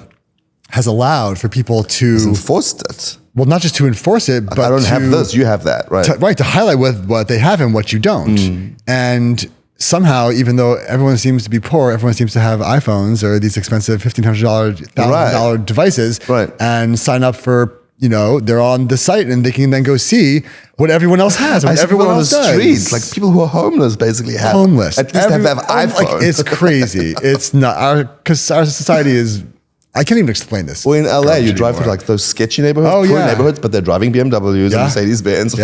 has allowed for people to enforced it. Well, not just to enforce it, but I don't have this, you have that, right? To highlight what they have and what you don't. And somehow, even though everyone seems to be poor, everyone seems to have iPhones or these expensive $1,500, $1,000 devices, and sign up for, you know, they're on the site and they can then go see what everyone else has, what everyone else does. Streets, like people who are homeless basically have. Homeless. At least have iPhones. Like, it's crazy. It's not, because our society is, I can't even explain this. Well, in LA, you drive through like those sketchy neighborhoods, poor neighborhoods, but they're driving BMWs and Mercedes-Benz,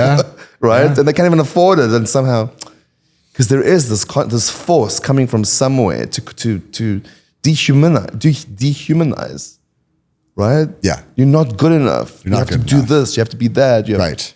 right? And they can't even afford it. And somehow, because there is this force coming from somewhere to dehumanize, right? Yeah. You're not good enough. You have to do this. You have to be that. Right.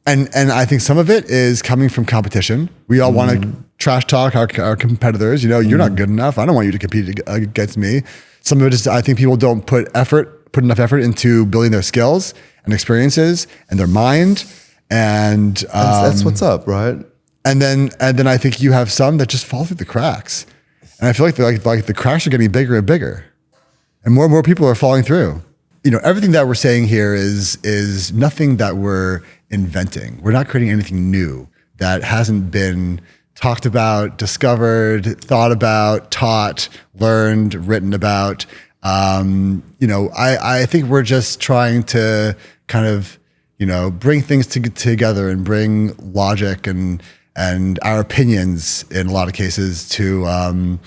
And I think some of it is coming from competition. We all want to trash talk our competitors. You know, you're not good enough. I don't want you to compete against me. Some of it is, I think people don't put enough effort into building their skills and experiences and their mind. And that's what's up, right? And then I think you have some that just fall through the cracks. And I feel like the cracks are getting bigger and bigger, and more people are falling through. You know, everything that we're saying here is nothing that we're inventing. We're not creating anything new that hasn't been talked about, discovered, thought about, taught, learned, written about. You know, I think we're just trying to kind of, you know, bring things together and bring logic and our opinions in a lot of cases to,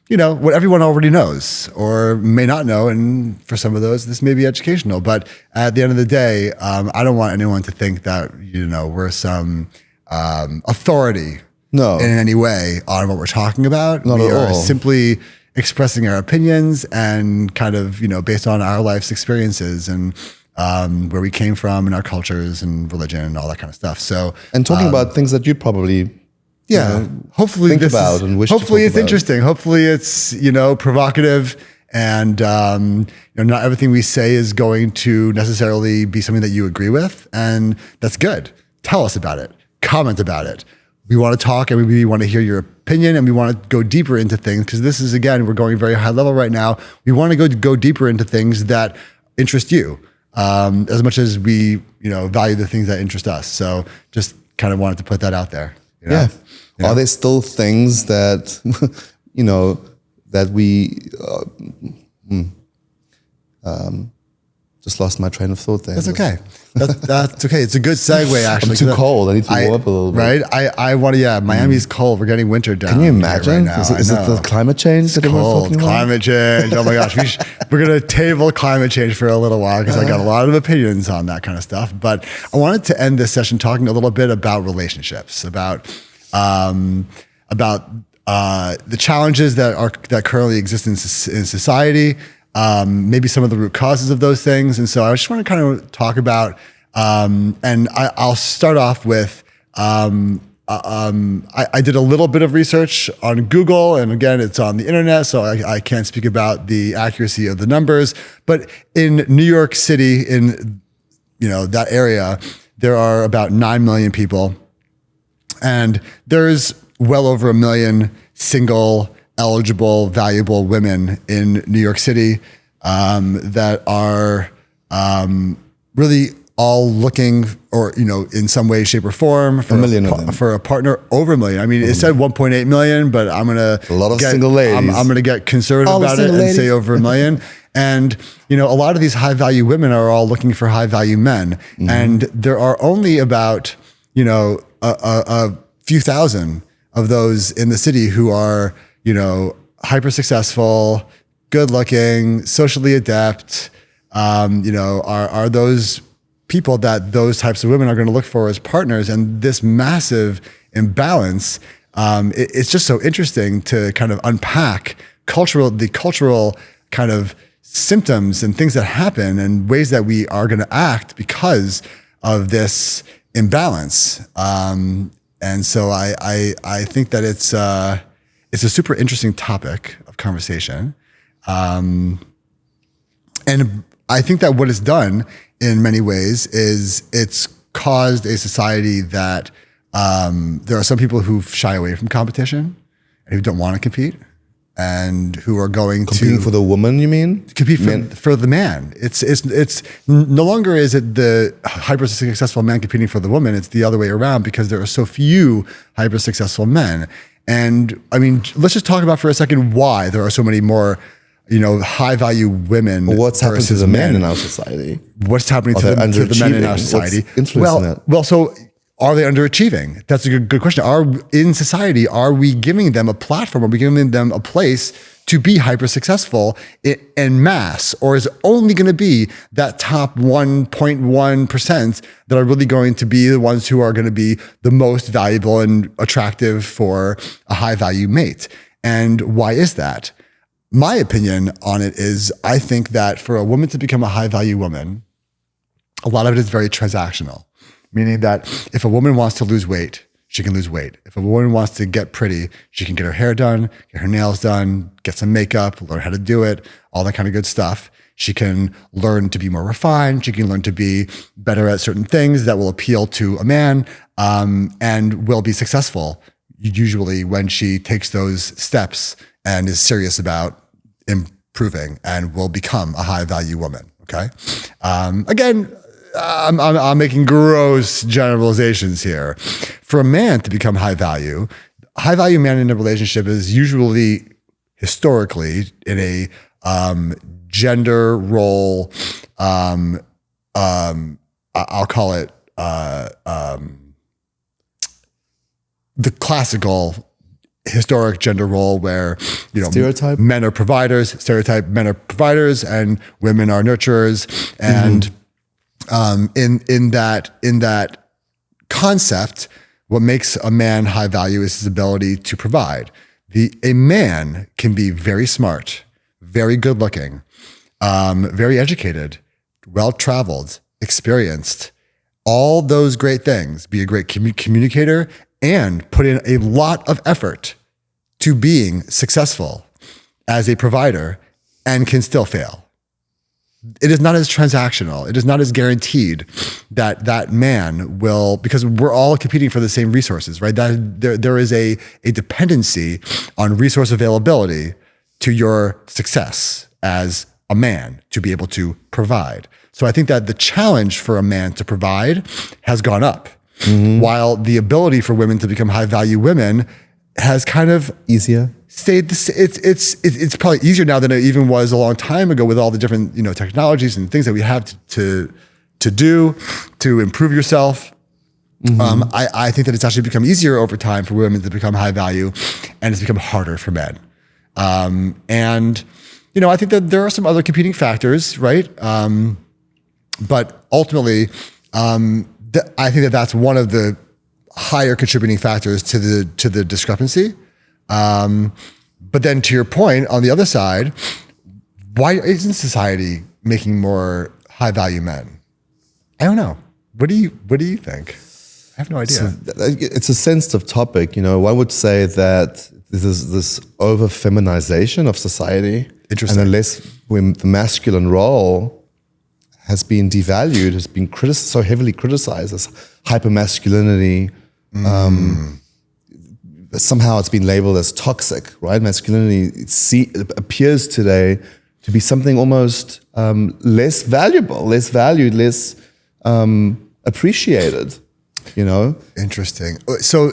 you know, what everyone already knows or may not know. And for some of those, this may be educational. But at the end of the day, I don't want anyone to think that, you know, we're some authority in any way on what we're talking about. Not we at are all. simply expressing our opinions and kind of, you know, based on our life's experiences and where we came from and our cultures and religion and all that kind of stuff. So, and talking about things that you probably hopefully think about and wish. Hopefully, it's about. interesting. Hopefully, it's, you know, provocative, and you know, not everything we say is going to necessarily be something that you agree with, and that's good. Tell us about it. Comment about it. We want to talk, and we want to hear your opinion, and we want to go deeper into things, because this is, again, we're going very high level right now. We want to go deeper into things that interest you, as much as we, you know, value the things that interest us. So just kind of wanted to put that out there. You know? Yeah. Are there still things that, you know, that we, just lost my train of thought there. That's okay. That's okay. It's a good segue, actually. I'm too cold. I need to warm up a little bit. Right? I want to, Miami's cold. We're getting winter down. Can you imagine? Right now. Is it the climate change that everyone's talking about? Climate change. Oh my gosh. We're going to table climate change for a little while, because I got a lot of opinions on that kind of stuff. But I wanted to end this session talking a little bit about relationships, about the challenges that currently exist in society, maybe some of the root causes of those things. And so I just want to kind of talk about, and I'll start off with, I did a little bit of research on Google, and again, it's on the internet, so I can't speak about the accuracy of the numbers, but in New York City, in, you know, that area, there are about 9 million people, and there's well over 1 million single, eligible, valuable women in New York City that are really all looking, or, you know, in some way, shape, or form for a partner over 1 million. I mean, it said 1.8 million, but I'm gonna a lot of single ladies. I'm gonna get conservative about it and say over 1 million. And, you know, a lot of these high value women are all looking for high value men, and there are only about, you know, few thousand of those in the city who are, hyper successful, good looking, socially adept, are those people that those types of women are going to look for as partners. And this massive imbalance, it's just so interesting to kind of unpack the cultural kind of symptoms and things that happen and ways that we are going to act because of this imbalance. And so I think that it's a super interesting topic of conversation. And I think that what it's done in many ways is it's caused a society that there are some people who shy away from competition and who don't want to compete and who are going Competing for the woman, you mean? compete for the man. It's no longer is it the hyper successful man competing for the woman. It's the other way around because there are so few hyper successful men. And I mean, let's just talk about for a second why there are so many more, high value women. Well, what's happened to the men in our society? What's happening to the men in our society? What's influencing that? Well, so are they underachieving? That's a good question. In society, are we giving them a platform? Are we giving them a place to be hyper successful en masse? Or is it only going to be that top 1.1% that are really going to be the ones who are going to be the most valuable and attractive for a high value mate? And why is that? My opinion on it is I think that for a woman to become a high value woman, a lot of it is very transactional, meaning that if a woman wants to lose weight, she can lose weight. If a woman wants to get pretty, she can get her hair done, get her nails done, get some makeup, learn how to do it, all that kind of good stuff. She can learn to be more refined. She can learn to be better at certain things that will appeal to a man, and will be successful usually when she takes those steps and is serious about improving and will become a high value woman. Okay. Again, I'm making gross generalizations here. For a man to become high value man in a relationship is usually historically in a gender role. I'll call it the classical historic gender role where Stereotype? men are providers, and women are nurturers, and in that concept, what makes a man high value is his ability to provide. A man can be very smart, very good looking, very educated, well traveled, experienced, all those great things, be a great communicator, and put in a lot of effort to being successful as a provider and can still fail. It is not as transactional. It is not as guaranteed that man will, because we're all competing for the same resources, right? That there is a dependency on resource availability to your success as a man to be able to provide. So I think that the challenge for a man to provide has gone up, while the ability for women to become high value women has kind of Easier? stayed. It's probably easier now than it even was a long time ago with all the different technologies and things that we have to do to improve yourself. I think that it's actually become easier over time for women to become high value, and it's become harder for men. And I think that there are some other competing factors, right? But ultimately, I think that that's one of the higher contributing factors to the discrepancy. But then to your point, on the other side, why isn't society making more high value men? I don't know. What do you think? I have no idea. It's a sensitive topic. One would say that this over feminization of society. Interesting. And unless the masculine role has been devalued, has been so heavily criticized as hypermasculinity. Somehow it's been labeled as toxic, right? Masculinity it appears today to be something almost less valuable, less valued, less appreciated. Interesting. So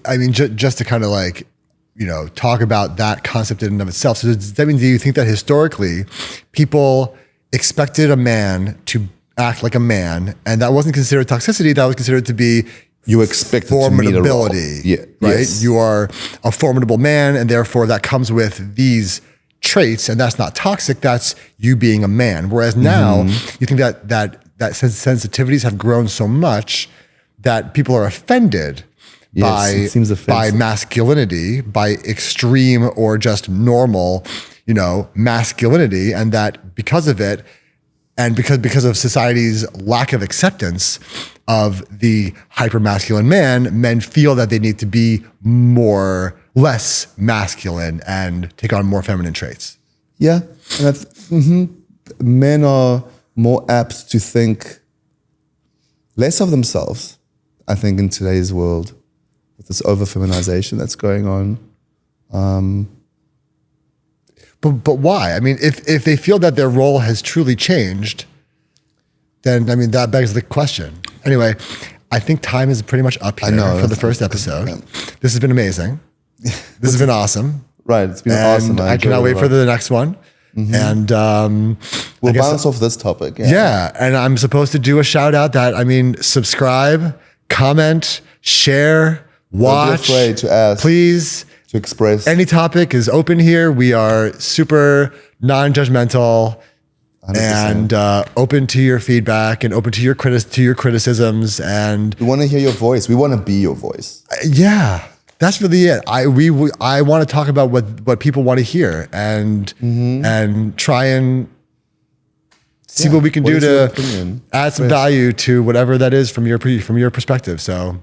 I mean, just to kind of talk about that concept in and of itself. So does that mean, do you think that historically people expected a man to act like a man, and that wasn't considered toxicity, that was considered to be you expect to meet a role. formidability, Yeah. right? Yes. You are a formidable man, and therefore that comes with these traits, and that's not toxic. That's you being a man. Whereas now, you think that sensitivities have grown so much that people are offended Yes, it seems by offensive. masculinity, by extreme or just normal, masculinity, and that because of it, and because of society's lack of acceptance of the hypermasculine man, men feel that they need to be less masculine and take on more feminine traits. Yeah. And men are more apt to think less of themselves, I think, in today's world with this over-feminization that's going on. But why? I mean, if they feel that their role has truly changed, then I mean that begs the question. Anyway, I think time is pretty much up here for the first episode. This has been amazing. This has been awesome. Right. It's been And awesome. I cannot wait for the next one. And We'll bounce off this topic. yeah, and I'm supposed to do a shout out that, subscribe, comment, share, watch. Don't be afraid to ask. Please. To express. Any topic is open here. We are super non-judgmental 100%. and open to your feedback and open to your criticisms. And We want to hear your voice. We want to be your voice. yeah, that's really it. I want to talk about what people want to hear and try and see what we can What do is your to opinion? add some value to whatever that is from your perspective. So